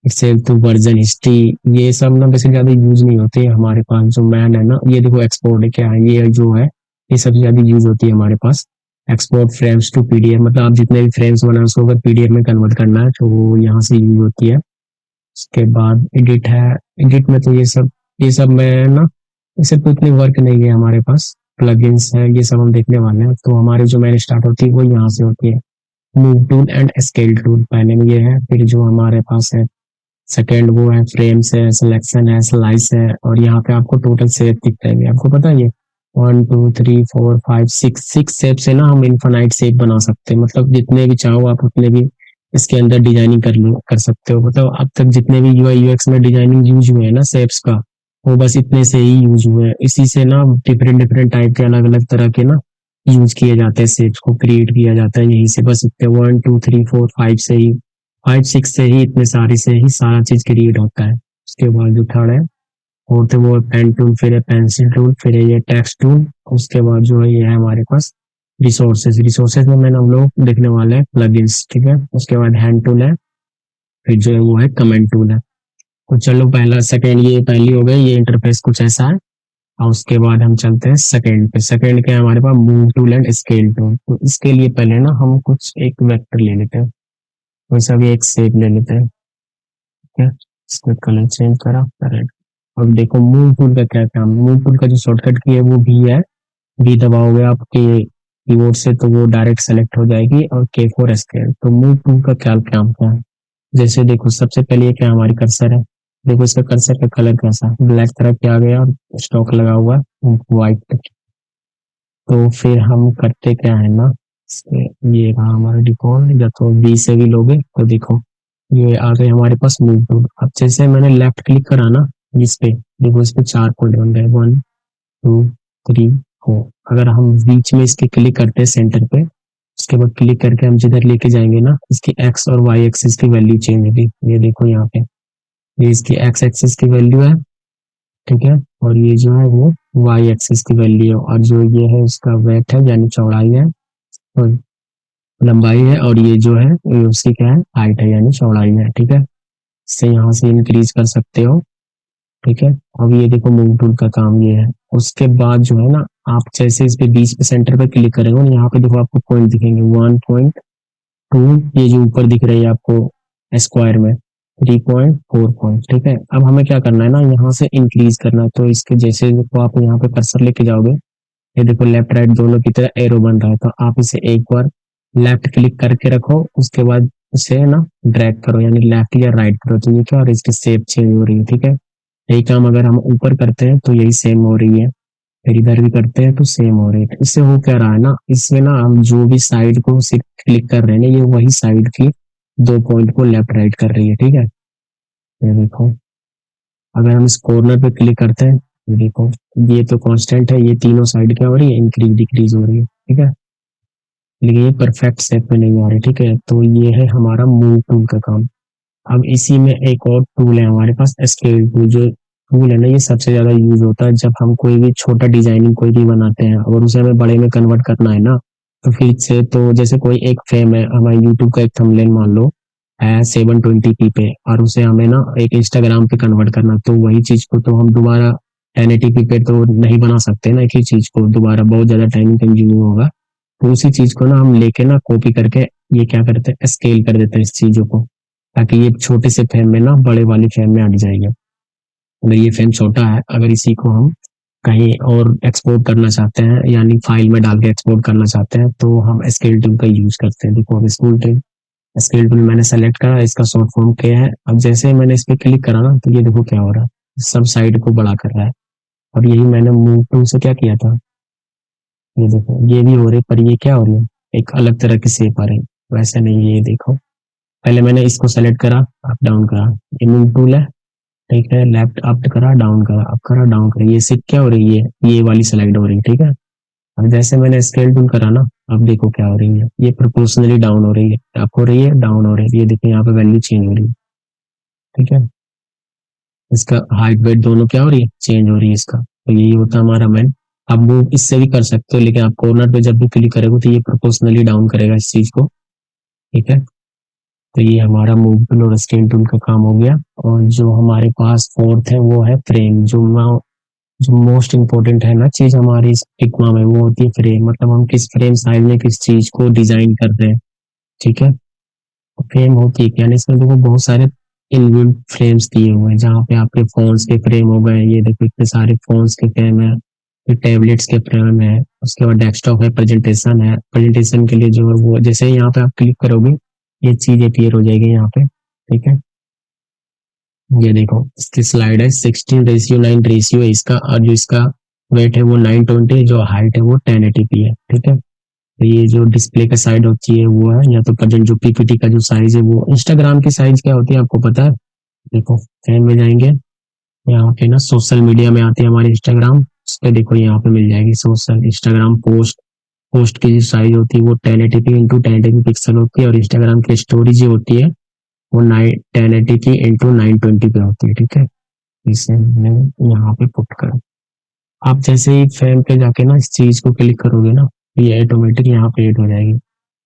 एक्सेल तो वर्जन हिस्ट्री ये सब ना वैसे ज्यादा यूज नहीं होते हमारे पास। जो मैन है ना, ये देखो एक्सपोर्ट है क्या है, ये जो है ये सबसे ज्यादा यूज होती है हमारे पास। एक्सपोर्ट फ्रेम्स टू पीडीएफ, मतलब आप जितने भी फ्रेम्स बनाए उसको अगर पीडीएफ में कन्वर्ट करना है तो वो यहाँ से यूज होती है। उसके बाद एडिट है। एडिट में तो ये सब में ना, इसे तो इतनी वर्क नहीं है हमारे पास। प्लगइन्स है, ये सब हम देखने वाले हैं। तो हमारी जो मैन स्टार्ट होती है वो यहाँ से होती है। Move tool and scale tool पहले में ये है। फिर जो हमारे पास है सेकेंड वो है फ्रेम्स है, सिलेक्शन है, स्लाइस है, और यहाँ पे आपको टोटल शेप दिख रहे हैं। आपको पता है ये 1 2 3 4 5 6 शेप से ना हम इनफाइनाइट शेप बना सकते हैं। मतलब जितने भी चाहो आप उतने भी इसके अंदर डिजाइनिंग कर सकते हो। मतलब अब तक जितने भी यूआई यूएक्स में डिजाइनिंग यूज हुए हैं ना शेप्स का, वो बस इतने से ही यूज हुए हैं। इसी से ना डिफरेंट डिफरेंट टाइप के अलग अलग तरह के ना यूज किए जाते हैं, शेप्स को क्रिएट किया जाता है यहीं से। बस इतने 1 2 3 4 5 से ही, 5 6 से ही, इतने सारे से ही सारा चीज क्रिएट होता है। उसके बाद जो थर्ड है फोर्थ है वो है पेन टूल, फिर है पेंसिल टूल, फिर है ये टेक्स्ट टूल। उसके बाद जो है ये है हमारे पास रिसोर्सेज। रिसोर्सेज में मैंने हम लोग देखने वाले हैं प्लगइन्स, ठीक है। उसके बाद हैंड टूल है, फिर जो है वो है कमेंट टूल है। तो चलो पहला सेकेंड ये पहली हो गई, ये इंटरफेस कुछ ऐसा है। और उसके बाद हम चलते हैं सेकेंड पे। सेकेंड के हमारे पास move tool and scale tool. तो इसके लिए पहले ना हम कुछ एक वेक्टर ले लेते हैं, वैसा भी एक शेप ले लेते हैं, ठीक है। इसका कलर चेंज करा, करेक्ट। अब देखो मूव टूल का क्या काम। मूव टूल का जो शॉर्टकट की है वो भी है। भी दबाओगे आपके कीबोर्ड से तो वो डायरेक्ट सेलेक्ट हो जाएगी, और के फोर स्केल। तो मूव टूल का क्या काम क्या है, जैसे देखो सबसे पहले ये क्या हमारी कर्सर है। देखो इसका कर्सर का कलर कैसा, ब्लैक तरह के आ गया और स्टॉक लगा हुआ व्हाइट। तो फिर हम करते क्या है ना, ये रहा हमारा डिफॉल्ट। या तो बी से भी लोगे तो देखो ये आ गए हमारे पास मूव टूल। अब जैसे मैंने लेफ्ट क्लिक करा ना इस पे, देखो इस पे 4 पॉइंट बन गए, 1 2 3 4। अगर हम बीच में इसके क्लिक करते हैं सेंटर पे, उसके बाद क्लिक करके हम जिधर लेके जाएंगे ना, इसकी एक्स और वाई एक्सिस की वैल्यू चेंज होगी। ये देखो यहाँ पे ये इसकी एक्स एक्सिस की वैल्यू है, ठीक है। और ये जो है वो वाई एक्सिस की वैल्यू है। और जो ये है इसका वेट है यानी चौड़ाई है, और लंबाई है। और ये जो है ये उसकी क्या है, हाइट है यानी चौड़ाई है, ठीक है। इससे यहाँ से इंक्रीज कर सकते हो, ठीक है। अब ये देखो मूव टूल का काम ये है। उसके बाद जो है ना, आप जैसे इस पे बीच पे सेंटर पे क्लिक करेंगे ना, यहाँ पे देखो आपको पॉइंट दिखेंगे 1.2, ये जो ऊपर दिख रही है आपको स्क्वायर में 3.4 पॉइंट, ठीक है। अब हमें क्या करना है ना, यहाँ से इंक्रीज करना है। तो इसके जैसे देखो आप यहाँ पे कर्सर लेके जाओगे, ये देखो लेफ्ट राइट दोनों की तरह एरो बन रहा है। तो आप इसे एक बार लेफ्ट क्लिक करके रखो, उसके बाद इसे ना ड्रैग करो यानी लेफ्ट या राइट करो, तो ये क्या, और इसकी शेप चेंज हो रही है, ठीक है। यही काम अगर हम ऊपर करते हैं तो यही सेम हो रही है, फिर इधर भी करते हैं तो सेम हो रही है। तो इससे हो क्या रहा है ना, इसमें ना हम जो भी साइड को सिर्फ क्लिक कर रहे हैं ना, ये वही साइड की 2 पॉइंट को लेफ्ट राइट कर रही है, ठीक है। ये देखो अगर हम इस कॉर्नर पे क्लिक करते हैं, ये देखो ये तो कांस्टेंट है, ये तीनों साइड क्या हो रही है, इंक्रीज डिक्रीज हो रही है, ठीक है। लेकिन ये परफेक्ट शेप में नहीं आ रही, ठीक है। तो ये है हमारा मूव टूल का काम। अब इसी में एक और टूल है हमारे पास स्केल टूल। जो टूल है ना, ये सबसे ज्यादा यूज होता है जब हम कोई भी छोटा डिजाइनिंग कोई भी बनाते हैं और उसे हमें बड़े में कन्वर्ट करना है ना। तो फिर से तो जैसे कोई एक फ्रेम है हमारे यूट्यूब का, एक थंबनेल मान लो है 720p पे, और उसे हमें ना एक इंस्टाग्राम पे कन्वर्ट करना, तो वही चीज को तो हम दोबारा 1080p पे तो नहीं बना सकते ना, एक ही चीज को दोबारा, बहुत ज्यादा टाइम कंज्यूमिंग होगा। तो उसी चीज को ना हम लेके ना कॉपी करके ये क्या करते हैं, स्केल कर देते हैं इस चीजों को, ताकि ये छोटे से फ्रेम में ना बड़े वाली फ्रेम में अट जाएगा। अगर ये फ्रेम छोटा है, अगर इसी को हम कहीं और एक्सपोर्ट करना चाहते हैं यानी फाइल में डाल के एक्सपोर्ट करना चाहते हैं, तो हम स्केल टूल का यूज करते हैं। देखो अब स्केल टूल मैंने सेलेक्ट करा, इसका शॉर्ट फॉर्म क्या है। अब जैसे मैंने इस पे क्लिक करा ना, तो ये देखो क्या हो रहा है, सब साइड को बड़ा कर रहा है। और यही मैंने मूव टूल से क्या किया था, ये देखो ये भी हो रही, पर ये क्या हो रही है, एक अलग तरह की शेप आ रही है, वैसे नहीं। ये देखो पहले मैंने इसको सेलेक्ट करा, अप डाउन करा, ये मूव टूल है, ठीक है। लेफ्ट अप करा, डाउन करा, अप करा, डाउन करा, ये शेप क्या हो रही है, ये वाली सेलेक्ट हो रही है, ठीक है। अब जैसे मैंने स्केल टूल करा ना, अब देखो क्या हो रही है, ये प्रोपोर्शनली डाउन हो रही है, अप हो रही है, डाउन हो रही है। ये देखिए यहाँ पे वैल्यू चेंज हो रही है, ठीक है। इसका हाइट वेट दोनों क्या हो रही है, चेंज हो रही है इसका। तो यही होता है हमारा मैन। आप वो इससे भी कर सकते हो, लेकिन आप कॉर्नर पे जब भी क्लिक करोगे तो ये प्रोपोर्शनली डाउन करेगा इस चीज को, ठीक है। तो ये हमारा मूव टूल और स्केल टूल का काम हो गया। और जो हमारे पास फोर्थ है वो है फ्रेम। जो मोस्ट इम्पोर्टेंट है ना चीज हमारी इस फिग्मा में, वो होती है फ्रेम। मतलब हम किस फ्रेम साइज में किस चीज को डिजाइन कर रहे हैं, ठीक है। फ्रेम होती है क्या, यानी इसमें देखो बहुत सारे इनबिल्ट फ्रेम्स दिए हुए हैं, जहाँ पे आपके फोन्स के फ्रेम हो गए, ये देखो इतने सारे फोन्स के फ्रेम है, फिर टैबलेट्स के फ्रेम है, उसके बाद डेस्कटॉप है, प्रेजेंटेशन है। प्रेजेंटेशन के लिए जो है वो जैसे ही यहाँ पे आप क्लिक करोगे ये चीज अपीयर हो जाएगी यहाँ पे, ठीक है। ये देखो इसकी स्लाइड है 16:9 रेशियो है इसका, और जो इसका वेट है वो 920, जो हाइट है वो 1080p है, ठीक है। तो ये जो डिस्प्ले का साइड होती है वो है, या तो प्रेजेंट जो पीपीटी का जो साइज है वो, इंस्टाग्राम की साइज क्या होती है आपको पता है। देखो फ्रेम में जाएंगे, यहाँ पे ना सोशल मीडिया में आती है हमारी इंस्टाग्राम, उस पे देखो यहाँ पे मिल जाएगी सोशल इंस्टाग्राम पोस्ट। पोस्ट की जो साइज होती है वो 1080p इंटू 1080p पिक्सल होती है, और इंस्टाग्राम की स्टोरी जो होती है वो 1080p इंटू 920 पे होती है, ठीक है। इसे हमने यहाँ पे पुट कर, आप जैसे ही फ्रेम पे जाके ना इस चीज को क्लिक करोगे ना, ये ऑटोमेटिक यहाँ पे ऐड हो जाएगी।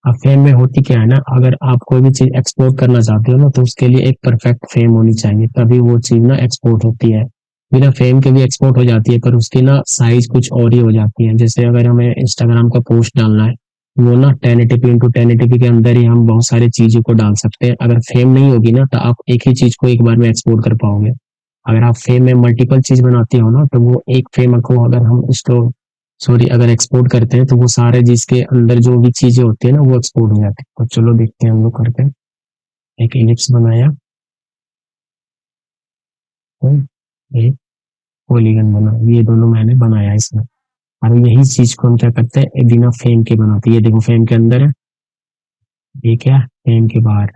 अब फ्रेम में होती क्या है ना, अगर आप कोई भी चीज एक्सपोर्ट करना चाहते हो ना, तो उसके लिए एक परफेक्ट फ्रेम होनी चाहिए, तभी वो चीज ना एक्सपोर्ट होती है। बिना फ्रेम के भी एक्सपोर्ट हो जाती है, पर उसकी ना साइज कुछ और ही हो जाती है। जैसे अगर हमें इंस्टाग्राम का पोस्ट डालना है, वो ना 1080p इंटू 1080p के अंदर ही हम बहुत सारी चीजों को डाल सकते हैं। अगर फ्रेम नहीं होगी ना, तो आप एक ही चीज को एक बार में एक्सपोर्ट कर पाओगे। अगर आप फ्रेम में मल्टीपल चीज बनाते हो ना, तो वो एक फ्रेम को अगर हम स्टोर सॉरी अगर एक्सपोर्ट करते हैं, तो वो सारे जिसके अंदर जो भी चीजें होती है ना वो एक्सपोर्ट हो जाती है। तो चलो देखते हैं हम लोग करके। एक इलिप्स बनाया, तो एक पॉलीगन बना, ये दोनों मैंने बनाया इसमें। और यही चीज को हम क्या करते हैं, बिना फ्रेम के बनाते हैं। ये देखो फ्रेम के अंदर है, ये क्या फ्रेम के बाहर।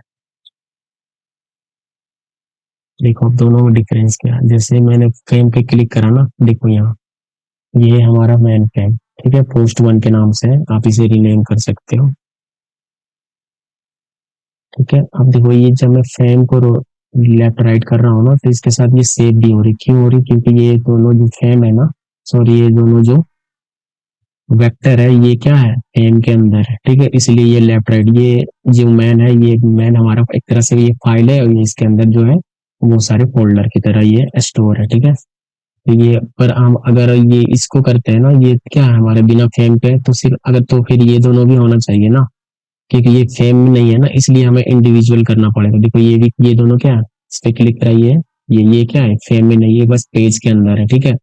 देखो अब दोनों में डिफरेंस क्या है। जैसे मैंने फ्रेम पे क्लिक करा ना, देखो यहाँ ये हमारा मेन फ्रेम, ठीक है, पोस्ट 1 के नाम से है, आप इसे रीनेम कर सकते हो, ठीक है। अब देखो ये जब मैं फ्रेम को लेफ्ट राइट कर रहा हूँ ना, तो इसके साथ ये सेव भी हो रही, क्यों हो रही, क्योंकि ये दोनों जो फ्रेम है ना, सॉरी ये दोनों जो वेक्टर है ये क्या है फ्रेम के अंदर है, ठीक है, इसलिए ये लेफ्ट राइट। ये जो मैन है, ये मैन हमारा एक तरह से ये फाइल है, और ये इसके अंदर जो है वो सारे फोल्डर की तरह ये स्टोर है, ठीक है। तो ये पर हम अगर ये इसको करते हैं ना, ये क्या है हमारे बिना फ्रेम पे, तो सिर्फ अगर तो फिर ये दोनों भी होना चाहिए ना, क्योंकि ये फ्रेम में नहीं है ना, इसलिए हमें इंडिविजुअल करना पड़ेगा। देखो ये भी, ये दोनों क्या है, इस पे क्लिक कराइए, ये क्या है फ्रेम में नहीं है, बस पेज के अंदर है, ठीक है।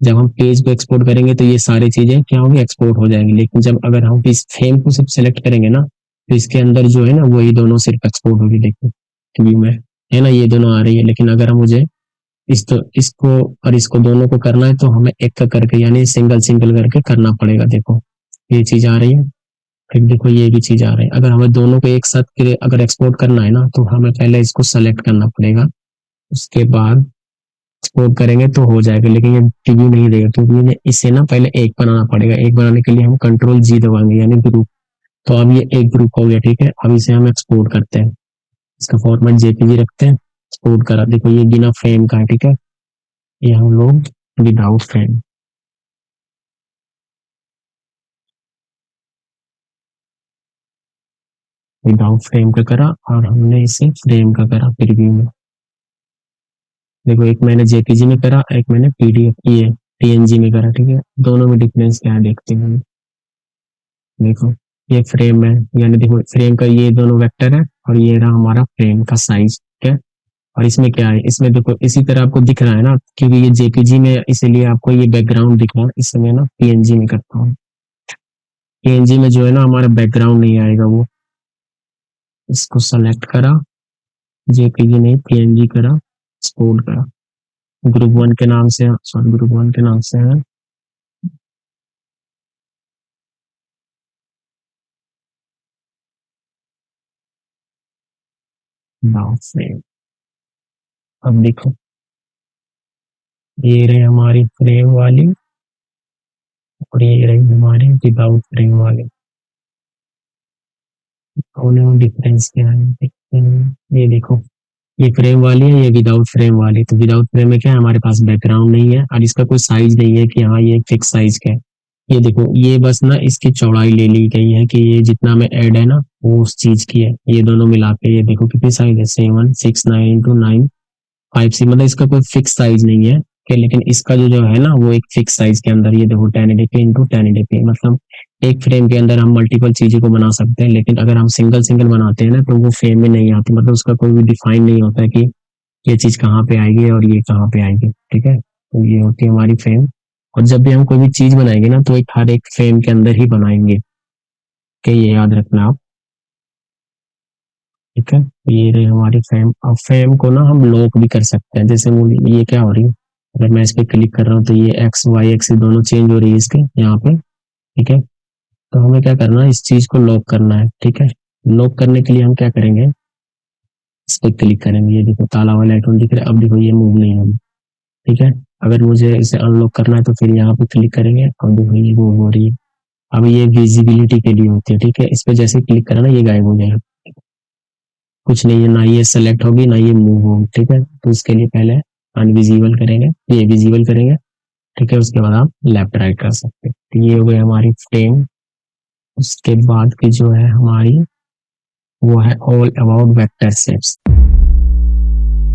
जब हम पेज को एक्सपोर्ट करेंगे तो ये सारी चीजें क्या होंगी, एक्सपोर्ट हो जाएंगी। लेकिन जब अगर हम इस फ्रेम को सिर्फ सेलेक्ट करेंगे ना, तो इसके अंदर जो है ना वही दोनों सिर्फ एक्सपोर्ट होगी, देखो व्यू में है ना, ये दोनों आ रही है। लेकिन अगर हम मुझे इसको और इसको दोनों को करना है, तो हमें एक का करके यानी सिंगल सिंगल करके करना पड़ेगा। देखो ये चीज आ रही है, फिर देखो ये भी चीज आ रही है। अगर हमें दोनों को एक साथ के अगर एक्सपोर्ट करना है ना, तो हमें पहले इसको सेलेक्ट करना पड़ेगा, उसके बाद एक्सपोर्ट करेंगे तो हो जाएगा। लेकिन ये प्रीव्यू नहीं देगा, क्योंकि इसे ना पहले एक बनाना पड़ेगा। एक बनाने के लिए हम कंट्रोल G दबाएंगे, यानी ग्रुप। तो अब ये एक ग्रुप हो गया, ठीक है। अब इसे हम एक्सपोर्ट करते हैं, इसका फॉर्मेट जेपीजी रखते हैं, एक्सपोर्ट करा। देखो ये बिना फ्रेम का है, ठीक है, ये हम लोग विदाउट फ्रेम, विदाउट फ्रेम का करा, और हमने इसे फ्रेम का करा प्रीव्यू में। देखो एक मैंने जेपीजी में करा, एक मैंने पीडीएफ ये पीएनजी में करा, ठीक है। दोनों में डिफरेंस क्या है देखते हैं। देखो ये फ्रेम है, यानी देखो फ्रेम का ये दोनों वेक्टर है, और ये रहा हमारा फ्रेम का साइज, ठीक है। और इसमें क्या है, इसमें देखो इसी तरह आपको दिख रहा है ना, क्योंकि ये जेपीजी में इसीलिए आपको ये बैकग्राउंड दिख रहा है। इसमें ना पीएनजी में करता हूँ, पीएनजी में जो है ना हमारा बैकग्राउंड नहीं आएगा वो। इसको सेलेक्ट करा, जेपीजी नहीं पीएनजी करा, एक्सपोर्ट करा, ग्रुप 1 के नाम से, सॉरी ग्रुप 1 के नाम से है नाउ फ्रेम। अब देखो ये रही हमारी फ्रेम वाली, और ये रही हमारी विदाउट फ्रेम वाली। दोनों में डिफरेंस क्या है देखते हैं। ये देखो ये फ्रेम वाली है, ये विदाउट फ्रेम वाली। तो विदाउट फ्रेम में क्या है, हमारे पास बैकग्राउंड नहीं है, और इसका कोई साइज नहीं है कि हाँ ये फिक्स साइज का है। ये देखो, ये बस ना इसकी चौड़ाई ले ली गई है कि ये जितना में ऐड है ना वो उस चीज की है। ये दोनों मिला के ये देखो कितनी साइज है, 769 into 9 5C, मतलब इसका कोई फिक्स साइज नहीं है कि, लेकिन इसका जो है ना वो एक फिक्स साइज के अंदर, ये देखो 1080p इंटू 1080p, मतलब एक फ्रेम के अंदर हम मल्टीपल चीजों को बना सकते हैं। लेकिन अगर हम सिंगल सिंगल बनाते हैं ना तो वो फ्रेम में नहीं आती, मतलब उसका कोई भी डिफाइन नहीं होता है कि ये चीज कहाँ पे आएगी और ये कहाँ पे आएगी। ठीक है, तो ये होती है हमारी फ्रेम। और जब भी हम कोई भी चीज बनाएंगे ना तो एक हर एक फ्रेम के अंदर ही बनाएंगे, कि ये याद रखना आप। ठीक है, ये रही हमारी फ्रेम। अब फ्रेम को ना हम लॉक भी कर सकते हैं, जैसे ये क्या हो रही है, अगर मैं इस पे क्लिक कर रहा हूँ तो ये एक्स वाई एक्स दोनों चेंज हो रही है इसके यहाँ पे। ठीक है, तो हमें क्या करना है, इस चीज को लॉक करना है। ठीक है, लॉक करने के लिए हम क्या करेंगे, इस पे क्लिक करेंगे, ये देखो ताला वाला आइकन दिख रहा है। अब देखो ये मूव नहीं होगी। ठीक है, अगर मुझे इसे अनलॉक करना है तो फिर यहाँ पे क्लिक करेंगे, अब देखो ये मूव हो रही है। अब ये विजिबिलिटी के लिए होती है। ठीक है, इस पे जैसे क्लिक करा ना ये गायब हो जाएगा, कुछ नहीं है, ना ये सेलेक्ट होगी ना ये मूव होगी। ठीक है, तो इसके लिए पहले अनविजिबल करेंगे, ये विजिबल करेंगे। ठीक है, उसके बाद आप लेफ्ट राइट कर सकते हैं। तो ये हो गई हमारी फ्रेम। उसके बाद की जो है हमारी वो है ऑल अबाउट वेक्टर शेप्स।